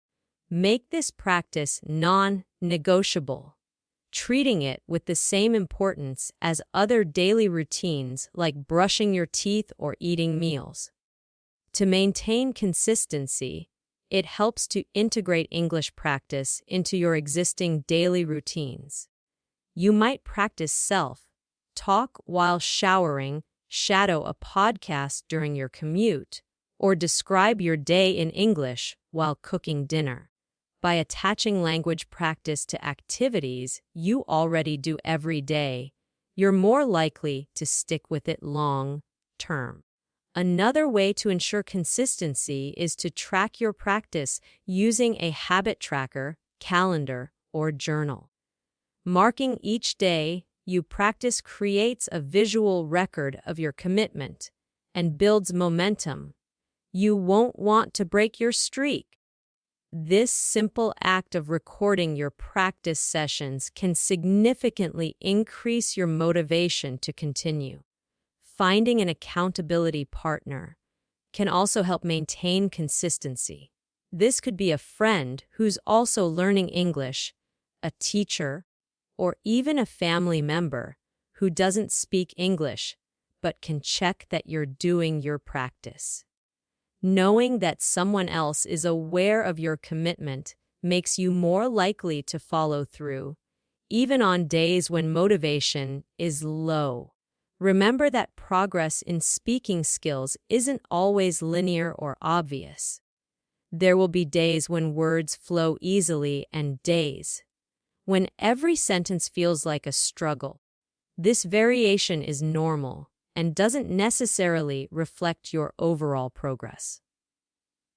Make this practice non-negotiable, treating it with the same importance as other daily routines like brushing your teeth or eating meals. To maintain consistency, it helps to integrate English practice into your existing daily routines. You might practice self-talk while showering, shadow a podcast during your commute, or describe your day in English while cooking dinner. By attaching language practice to activities you already do every day, you're more likely to stick with it long term. Another way to ensure consistency is to track your practice using a habit tracker, calendar, or journal. Marking each day you practice creates a visual record of your commitment and builds momentum. You won't want to break your streak. This simple act of recording your practice sessions can significantly increase your motivation to continue. Finding an accountability partner can also help maintain consistency. This could be a friend who's also learning English, a teacher, or even a family member who doesn't speak English but can check that you're doing your practice. Knowing that someone else is aware of your commitment makes you more likely to follow through, even on days when motivation is low. Remember that progress in speaking skills isn't always linear or obvious. There will be days when words flow easily and days when every sentence feels like a struggle. This variation is normal and doesn't necessarily reflect your overall progress.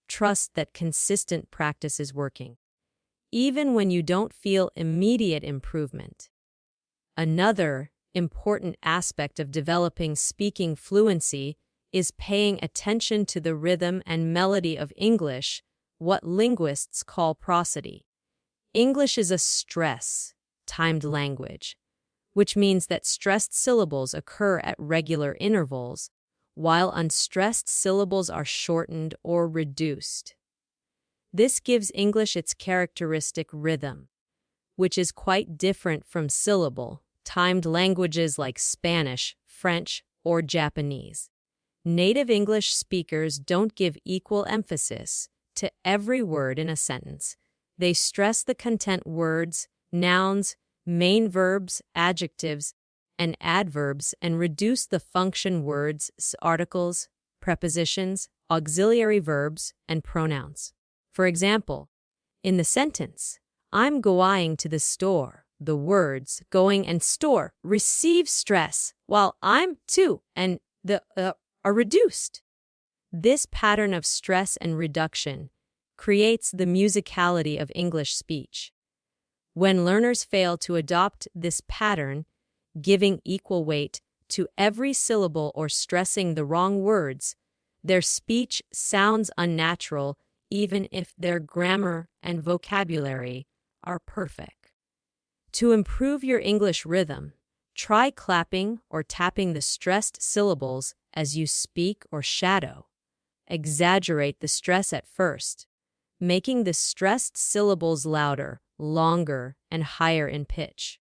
Trust that consistent practice is working, even when you don't feel immediate improvement. Another important aspect of developing speaking fluency is paying attention to the rhythm and melody of English, what linguists call prosody. English is a stress-timed language, which means that stressed syllables occur at regular intervals, while unstressed syllables are shortened or reduced. This gives English its characteristic rhythm, which is quite different from syllable-timed languages like Spanish, French, or Japanese. Native English speakers don't give equal emphasis to every word in a sentence. They stress the content words, nouns, main verbs, adjectives, and adverbs, and reduce the function words, articles, prepositions, auxiliary verbs, and pronouns. For example, in the sentence, I'm going to the store, the words going and store receive stress, while I'm to and the are reduced. This pattern of stress and reduction creates the musicality of English speech. When learners fail to adopt this pattern, giving equal weight to every syllable or stressing the wrong words, their speech sounds unnatural even if their grammar and vocabulary are perfect. To improve your English rhythm, try clapping or tapping the stressed syllables as you speak or shadow. Exaggerate the stress at first, making the stressed syllables louder, longer, and higher in pitch.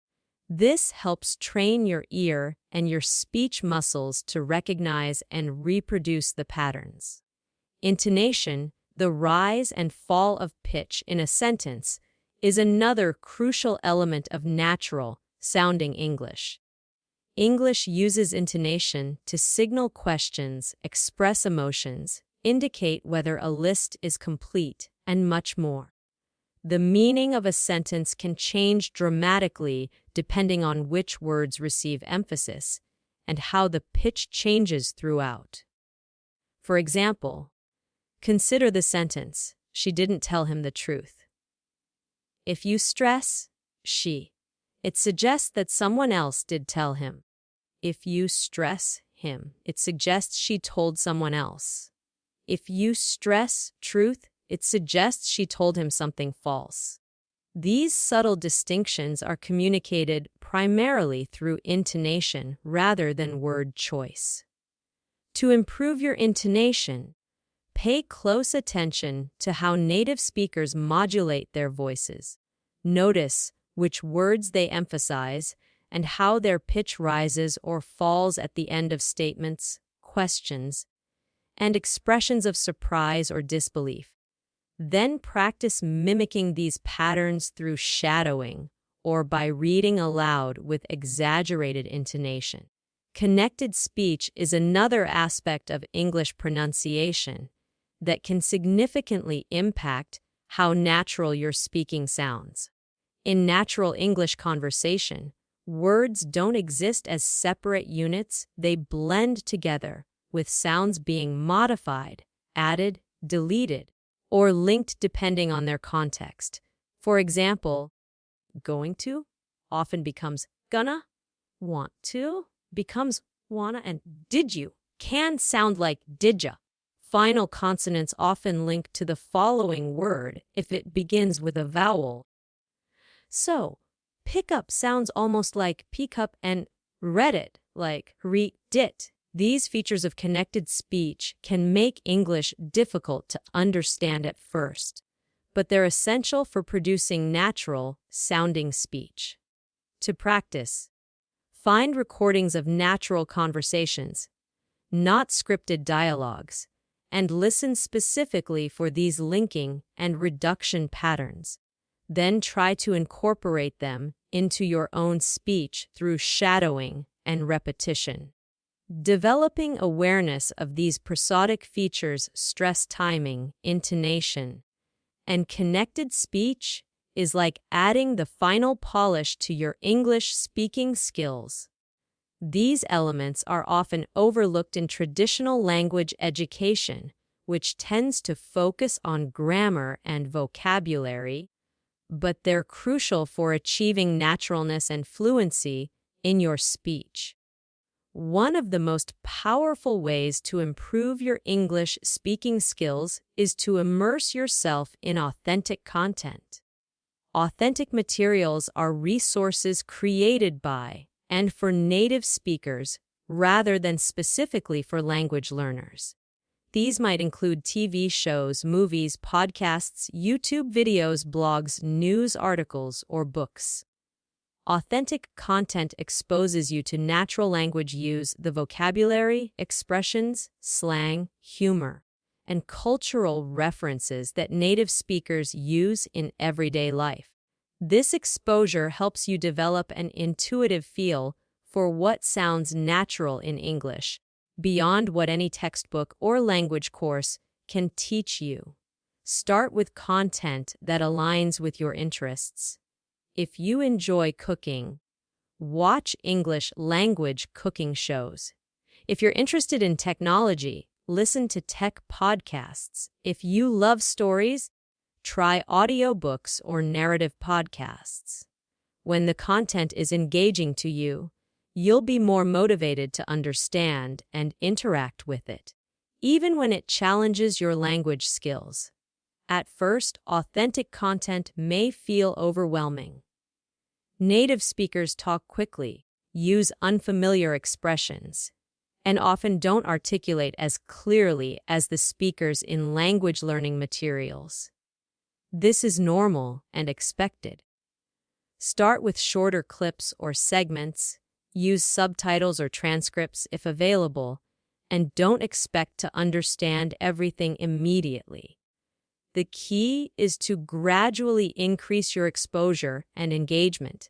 This helps train your ear and your speech muscles to recognize and reproduce the patterns. Intonation, the rise and fall of pitch in a sentence, is another crucial element of natural-sounding English. English uses intonation to signal questions, express emotions, indicate whether a list is complete, and much more. The meaning of a sentence can change dramatically depending on which words receive emphasis and how the pitch changes throughout. For example, consider the sentence, she didn't tell him the truth. If you stress she, it suggests that someone else did tell him. If you stress him, it suggests she told someone else. If you stress truth, it suggests she told him something false. These subtle distinctions are communicated primarily through intonation rather than word choice. To improve your intonation, pay close attention to how native speakers modulate their voices. Notice which words they emphasize and how their pitch rises or falls at the end of statements, questions, and expressions of surprise or disbelief. Then practice mimicking these patterns through shadowing or by reading aloud with exaggerated intonation. Connected speech is another aspect of English pronunciation that can significantly impact how natural your speaking sounds. In natural English conversation, words don't exist as separate units, they blend together, with sounds being modified, added, deleted, or linked depending on their context. For example, going to often becomes gonna, want to becomes wanna, and did you can sound like didja. Final consonants often link to the following word if it begins with a vowel. So, pick up sounds almost like pick up and read it like re-dit. These features of connected speech can make English difficult to understand at first, but they're essential for producing natural-sounding speech. To practice, find recordings of natural conversations, not scripted dialogues, and listen specifically for these linking and reduction patterns. Then try to incorporate them into your own speech through shadowing and repetition. Developing awareness of these prosodic features, stress timing, intonation, and connected speech is like adding the final polish to your English speaking skills. These elements are often overlooked in traditional language education, which tends to focus on grammar and vocabulary, but they're crucial for achieving naturalness and fluency in your speech. One of the most powerful ways to improve your English speaking skills is to immerse yourself in authentic content. Authentic materials are resources created by and for native speakers rather than specifically for language learners. These might include TV shows, movies, podcasts, YouTube videos, blogs, news articles, or books. Authentic content exposes you to natural language use, the vocabulary, expressions, slang, humor, and cultural references that native speakers use in everyday life. This exposure helps you develop an intuitive feel for what sounds natural in English, beyond what any textbook or language course can teach you. Start with content that aligns with your interests. If you enjoy cooking, watch English language cooking shows. If you're interested in technology, listen to tech podcasts. If you love stories, try audiobooks or narrative podcasts. When the content is engaging to you, you'll be more motivated to understand and interact with it, even when it challenges your language skills. At first, authentic content may feel overwhelming. Native speakers talk quickly, use unfamiliar expressions, and often don't articulate as clearly as the speakers in language learning materials. This is normal and expected. Start with shorter clips or segments, use subtitles or transcripts if available, and don't expect to understand everything immediately. The key is to gradually increase your exposure and engagement.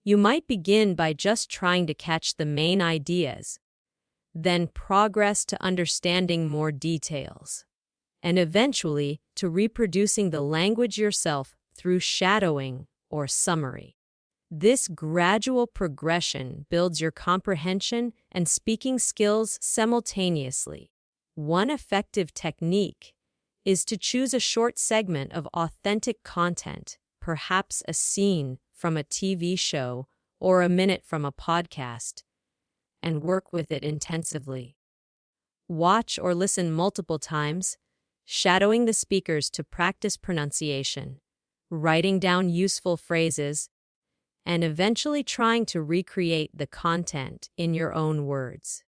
You might begin by just trying to catch the main ideas, then progress to understanding more details, and eventually to reproducing the language yourself through shadowing or summary. This gradual progression builds your comprehension and speaking skills simultaneously. One effective technique is to choose a short segment of authentic content, perhaps a scene from a TV show or a minute from a podcast, and work with it intensively. Watch or listen multiple times, shadowing the speakers to practice pronunciation, writing down useful phrases, and eventually trying to recreate the content in your own words.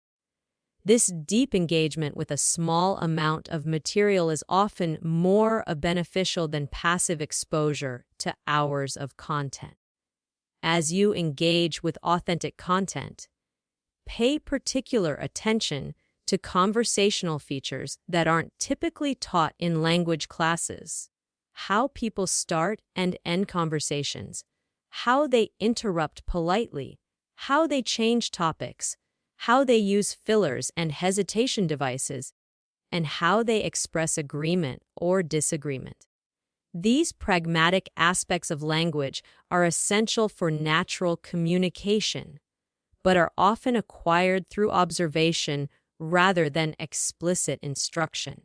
This deep engagement with a small amount of material is often more beneficial than passive exposure to hours of content. As you engage with authentic content, pay particular attention to conversational features that aren't typically taught in language classes. How people start and end conversations, how they interrupt politely, how they change topics, how they use fillers and hesitation devices, and how they express agreement or disagreement. These pragmatic aspects of language are essential for natural communication, but are often acquired through observation rather than explicit instruction.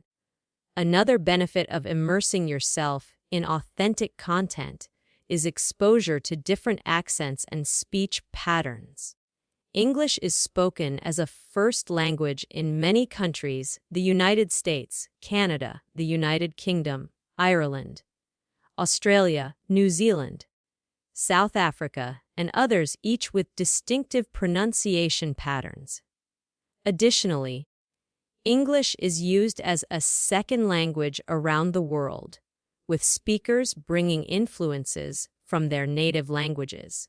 Another benefit of immersing yourself in authentic content is exposure to different accents and speech patterns. English is spoken as a first language in many countries: the United States, Canada, the United Kingdom, Ireland, Australia, New Zealand, South Africa, and others, each with distinctive pronunciation patterns. Additionally, English is used as a second language around the world, with speakers bringing influences from their native languages.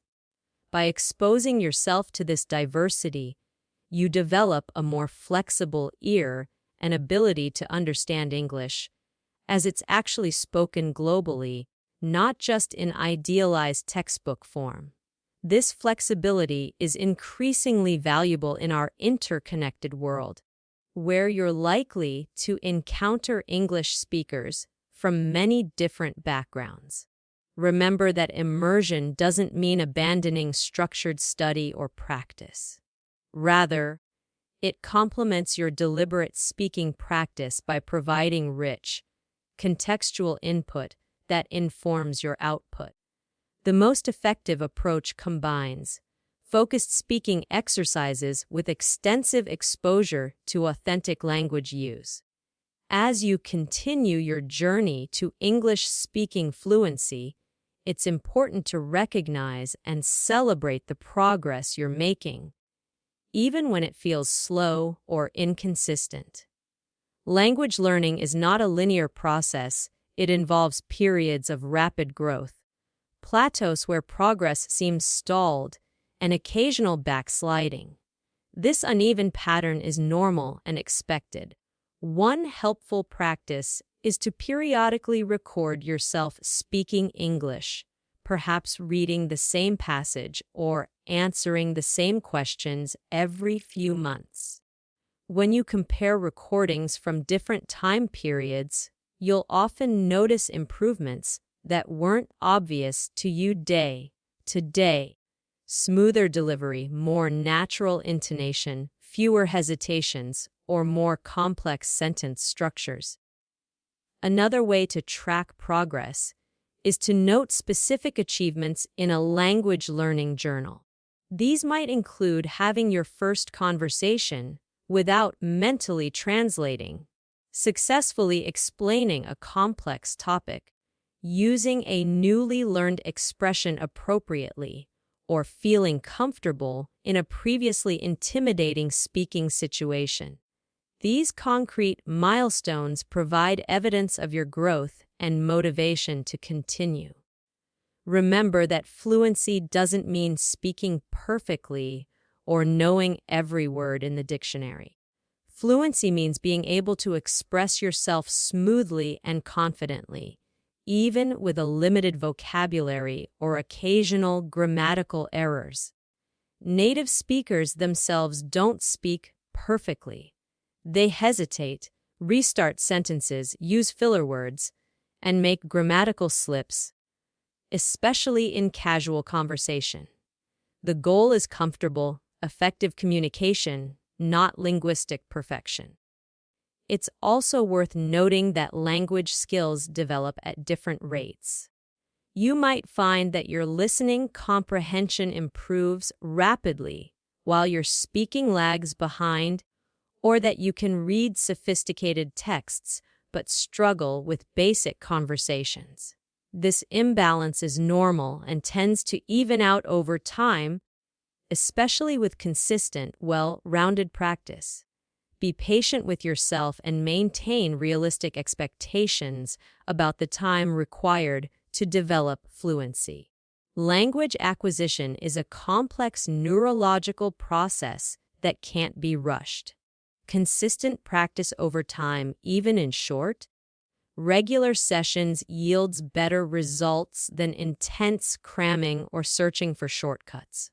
By exposing yourself to this diversity, you develop a more flexible ear and ability to understand English, as it's actually spoken globally, not just in idealized textbook form. This flexibility is increasingly valuable in our interconnected world, where you're likely to encounter English speakers from many different backgrounds. Remember that immersion doesn't mean abandoning structured study or practice. Rather, it complements your deliberate speaking practice by providing rich, contextual input that informs your output. The most effective approach combines focused speaking exercises with extensive exposure to authentic language use. As you continue your journey to English speaking fluency, it's important to recognize and celebrate the progress you're making, even when it feels slow or inconsistent. Language learning is not a linear process, it involves periods of rapid growth, plateaus where progress seems stalled, and occasional backsliding. This uneven pattern is normal and expected. One helpful practice is to periodically record yourself speaking English, perhaps reading the same passage or answering the same questions every few months. When you compare recordings from different time periods, you'll often notice improvements that weren't obvious to you day to day. Smoother delivery, more natural intonation, fewer hesitations, or more complex sentence structures. Another way to track progress is to note specific achievements in a language learning journal. These might include having your first conversation without mentally translating, successfully explaining a complex topic, using a newly learned expression appropriately, or feeling comfortable in a previously intimidating speaking situation. These concrete milestones provide evidence of your growth and motivation to continue. Remember that fluency doesn't mean speaking perfectly or knowing every word in the dictionary. Fluency means being able to express yourself smoothly and confidently, even with a limited vocabulary or occasional grammatical errors. Native speakers themselves don't speak perfectly. They hesitate, restart sentences, use filler words, and make grammatical slips, especially in casual conversation. The goal is comfortable, effective communication, not linguistic perfection. It's also worth noting that language skills develop at different rates. You might find that your listening comprehension improves rapidly while your speaking lags behind, or that you can read sophisticated texts but struggle with basic conversations. This imbalance is normal and tends to even out over time, especially with consistent, well-rounded practice. Be patient with yourself and maintain realistic expectations about the time required to develop fluency. Language acquisition is a complex neurological process that can't be rushed. Consistent practice over time, even in short, regular sessions yields better results than intense cramming or searching for shortcuts.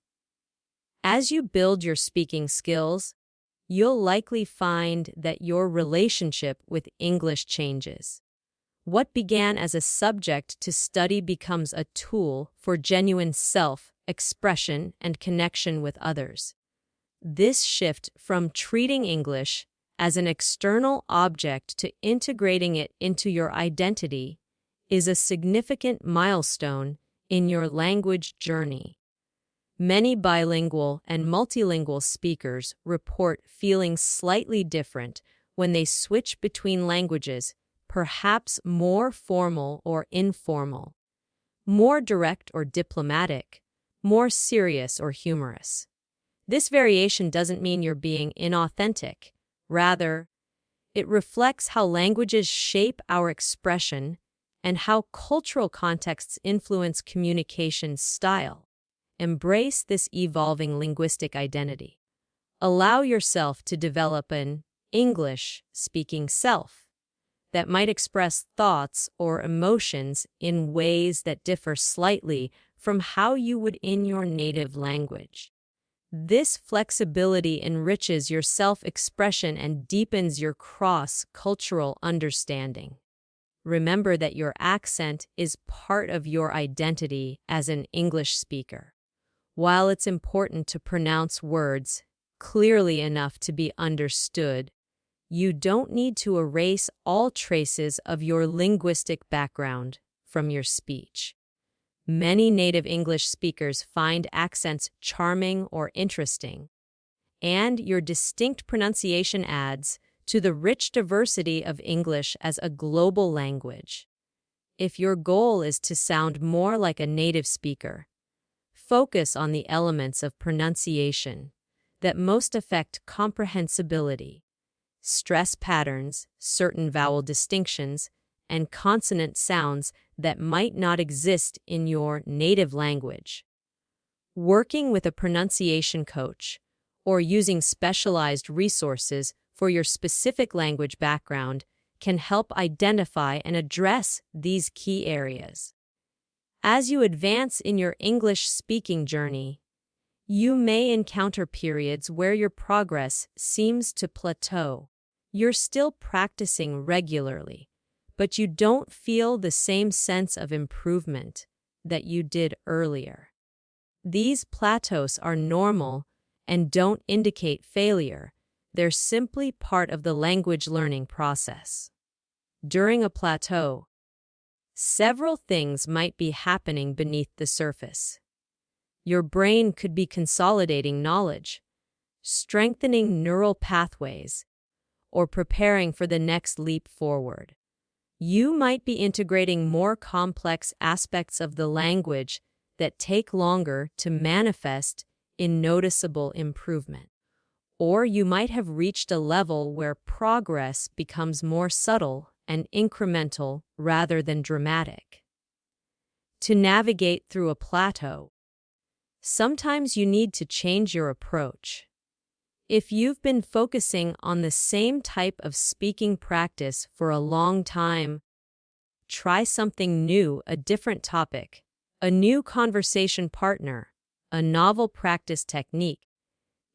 As you build your speaking skills, you'll likely find that your relationship with English changes. What began as a subject to study becomes a tool for genuine self-expression and connection with others. This shift from treating English as an external object to integrating it into your identity is a significant milestone in your language journey. Many bilingual and multilingual speakers report feeling slightly different when they switch between languages, perhaps more formal or informal, more direct or diplomatic, more serious or humorous. This variation doesn't mean you're being inauthentic. Rather, it reflects how languages shape our expression and how cultural contexts influence communication style. Embrace this evolving linguistic identity. Allow yourself to develop an English-speaking self that might express thoughts or emotions in ways that differ slightly from how you would in your native language. This flexibility enriches your self-expression and deepens your cross-cultural understanding. Remember that your accent is part of your identity as an English speaker. While it's important to pronounce words clearly enough to be understood, you don't need to erase all traces of your linguistic background from your speech. Many native English speakers find accents charming or interesting, and your distinct pronunciation adds to the rich diversity of English as a global language. If your goal is to sound more like a native speaker, focus on the elements of pronunciation that most affect comprehensibility, stress patterns, certain vowel distinctions, and consonant sounds that might not exist in your native language. Working with a pronunciation coach or using specialized resources for your specific language background can help identify and address these key areas. As you advance in your English speaking journey, you may encounter periods where your progress seems to plateau. You're still practicing regularly, but you don't feel the same sense of improvement that you did earlier. These plateaus are normal and don't indicate failure. They're simply part of the language learning process. During a plateau, several things might be happening beneath the surface. Your brain could be consolidating knowledge, strengthening neural pathways, or preparing for the next leap forward. You might be integrating more complex aspects of the language that take longer to manifest in noticeable improvement. Or you might have reached a level where progress becomes more subtle and incremental rather than dramatic. To navigate through a plateau, sometimes you need to change your approach. If you've been focusing on the same type of speaking practice for a long time, try something new, a different topic, a new conversation partner, a novel practice technique.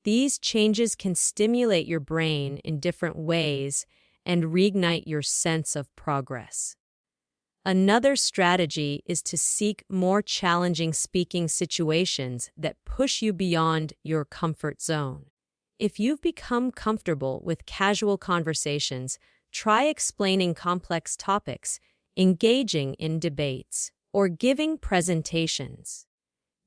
These changes can stimulate your brain in different ways and reignite your sense of progress. Another strategy is to seek more challenging speaking situations that push you beyond your comfort zone. If you've become comfortable with casual conversations, try explaining complex topics, engaging in debates, or giving presentations.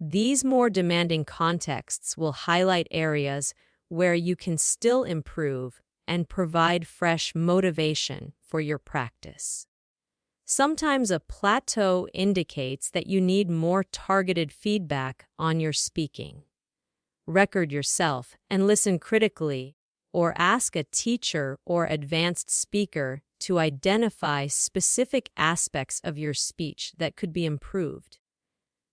These more demanding contexts will highlight areas where you can still improve and provide fresh motivation for your practice. Sometimes a plateau indicates that you need more targeted feedback on your speaking. Record yourself and listen critically, or ask a teacher or advanced speaker to identify specific aspects of your speech that could be improved.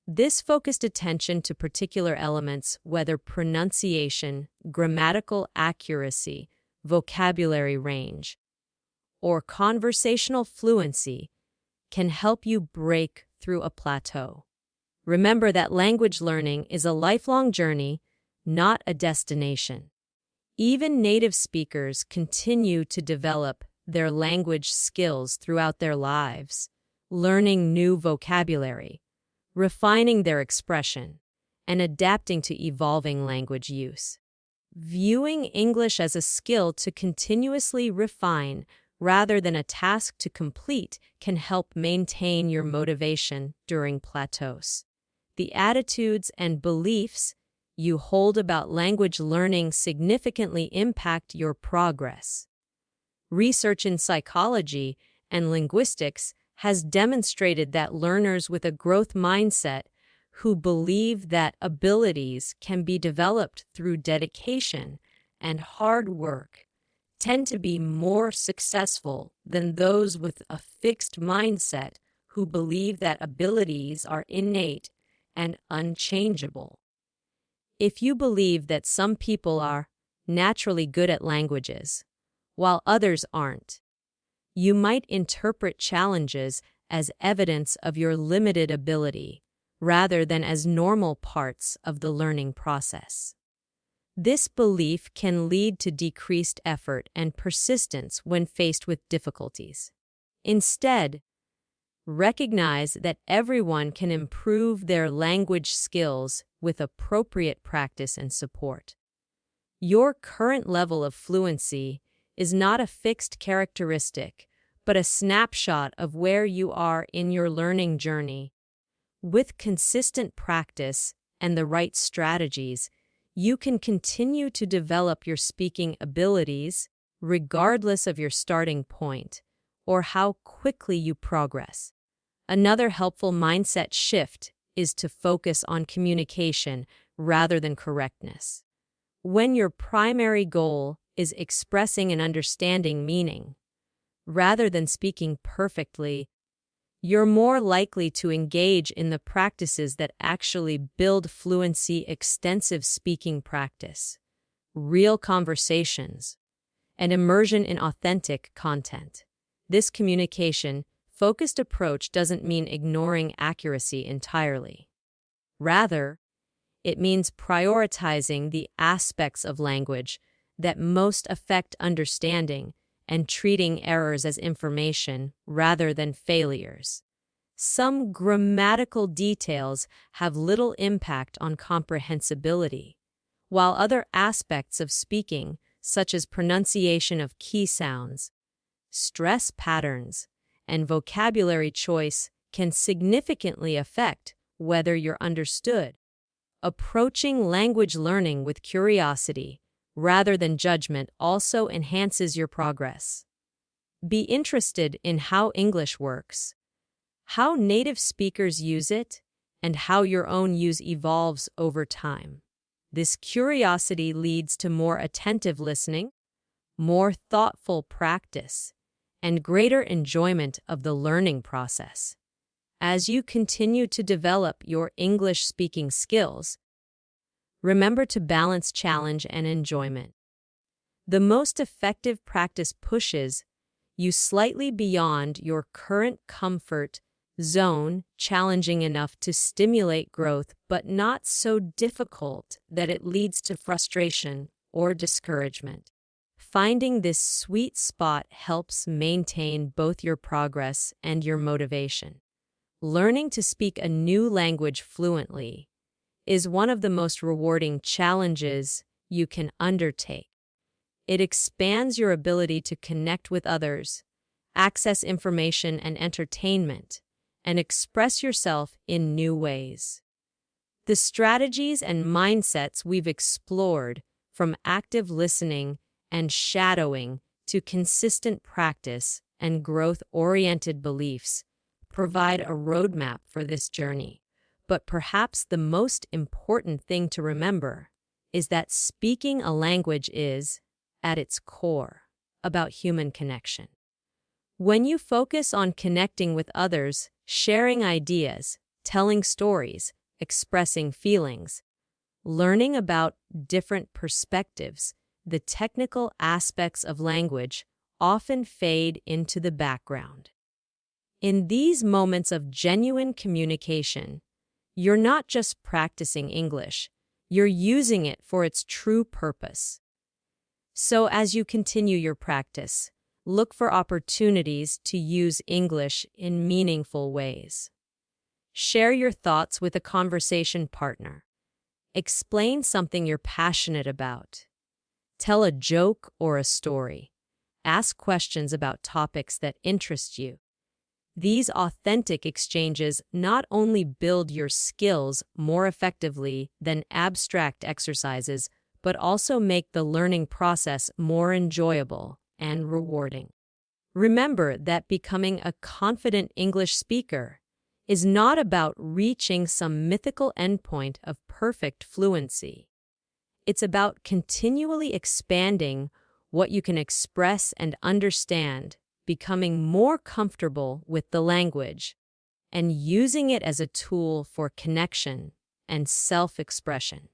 This focused attention to particular elements, whether pronunciation, grammatical accuracy, vocabulary range, or conversational fluency, can help you break through a plateau. Remember that language learning is a lifelong journey, not a destination. Even native speakers continue to develop their language skills throughout their lives, learning new vocabulary, refining their expression, and adapting to evolving language use. Viewing English as a skill to continuously refine rather than a task to complete can help maintain your motivation during plateaus. The attitudes and beliefs you hold about language learning significantly impact your progress. Research in psychology and linguistics has demonstrated that learners with a growth mindset who believe that abilities can be developed through dedication and hard work tend to be more successful than those with a fixed mindset who believe that abilities are innate and unchangeable. If you believe that some people are naturally good at languages, while others aren't, you might interpret challenges as evidence of your limited ability rather than as normal parts of the learning process. This belief can lead to decreased effort and persistence when faced with difficulties. Instead, recognize that everyone can improve their language skills with appropriate practice and support. Your current level of fluency is not a fixed characteristic, but a snapshot of where you are in your learning journey. With consistent practice and the right strategies, you can continue to develop your speaking abilities regardless of your starting point or how quickly you progress. Another helpful mindset shift is to focus on communication rather than correctness. When your primary goal is expressing and understanding meaning, rather than speaking perfectly, you're more likely to engage in the practices that actually build fluency: extensive speaking practice, real conversations, and immersion in authentic content. This communication-focused approach doesn't mean ignoring accuracy entirely. Rather, it means prioritizing the aspects of language that most affect understanding and treating errors as information rather than failures. Some grammatical details have little impact on comprehensibility, while other aspects of speaking, such as pronunciation of key sounds, stress patterns, and vocabulary choice, can significantly affect whether you're understood. Approaching language learning with curiosity rather than judgment also enhances your progress. Be interested in how English works, how native speakers use it, and how your own use evolves over time. This curiosity leads to more attentive listening, more thoughtful practice, and greater enjoyment of the learning process. As you continue to develop your English speaking skills, remember to balance challenge and enjoyment. The most effective practice pushes you slightly beyond your current comfort zone, challenging enough to stimulate growth, but not so difficult that it leads to frustration or discouragement. Finding this sweet spot helps maintain both your progress and your motivation. Learning to speak a new language fluently is one of the most rewarding challenges you can undertake. It expands your ability to connect with others, access information and entertainment, and express yourself in new ways. The strategies and mindsets we've explored, from active listening and shadowing to consistent practice and growth-oriented beliefs, provide a roadmap for this journey. But perhaps the most important thing to remember is that speaking a language is, at its core, about human connection. When you focus on connecting with others, sharing ideas, telling stories, expressing feelings, learning about different perspectives, the technical aspects of language often fade into the background. In these moments of genuine communication, you're not just practicing English, you're using it for its true purpose. So as you continue your practice, look for opportunities to use English in meaningful ways. Share your thoughts with a conversation partner. Explain something you're passionate about. Tell a joke or a story. Ask questions about topics that interest you. These authentic exchanges not only build your skills more effectively than abstract exercises, but also make the learning process more enjoyable and rewarding. Remember that becoming a confident English speaker is not about reaching some mythical endpoint of perfect fluency. It's about continually expanding what you can express and understand, becoming more comfortable with the language, and using it as a tool for connection and self-expression.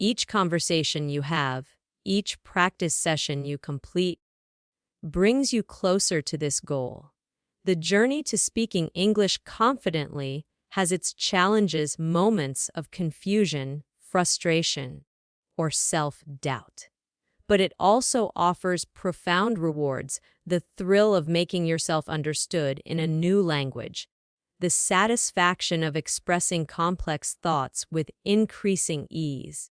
Each conversation you have, each practice session you complete, brings you closer to this goal. The journey to speaking English confidently has its challenges, moments of confusion, frustration, or self-doubt. But it also offers profound rewards: the thrill of making yourself understood in a new language, the satisfaction of expressing complex thoughts with increasing ease,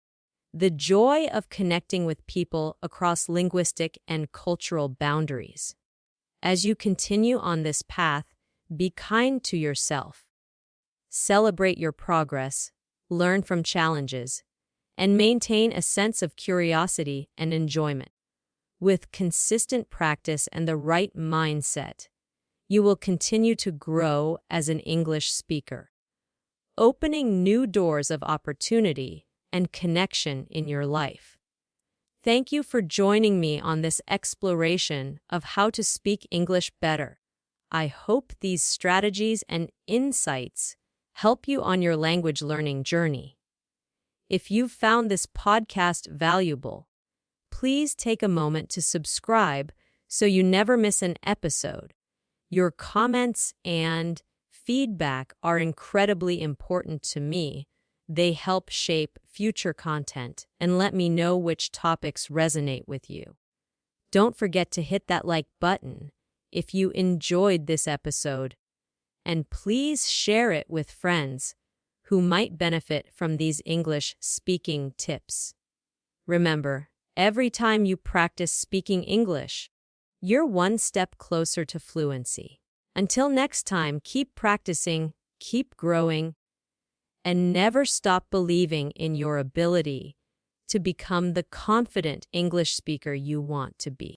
the joy of connecting with people across linguistic and cultural boundaries. As you continue on this path, be kind to yourself. celebrate your progress, learn from challenges, and maintain a sense of curiosity and enjoyment. With consistent practice and the right mindset, you will continue to grow as an English speaker, opening new doors of opportunity and connection in your life. Thank you for joining me on this exploration of how to speak English better. I hope these strategies and insights help you on your language learning journey. If you've found this podcast valuable, please take a moment to subscribe so you never miss an episode. Your comments and feedback are incredibly important to me. They help shape future content and let me know which topics resonate with you. Don't forget to hit that like button if you enjoyed this episode, and please share it with friends who might benefit from these English speaking tips. Remember, every time you practice speaking English, you're one step closer to fluency. Until next time, keep practicing, keep growing, and never stop believing in your ability to become the confident English speaker you want to be.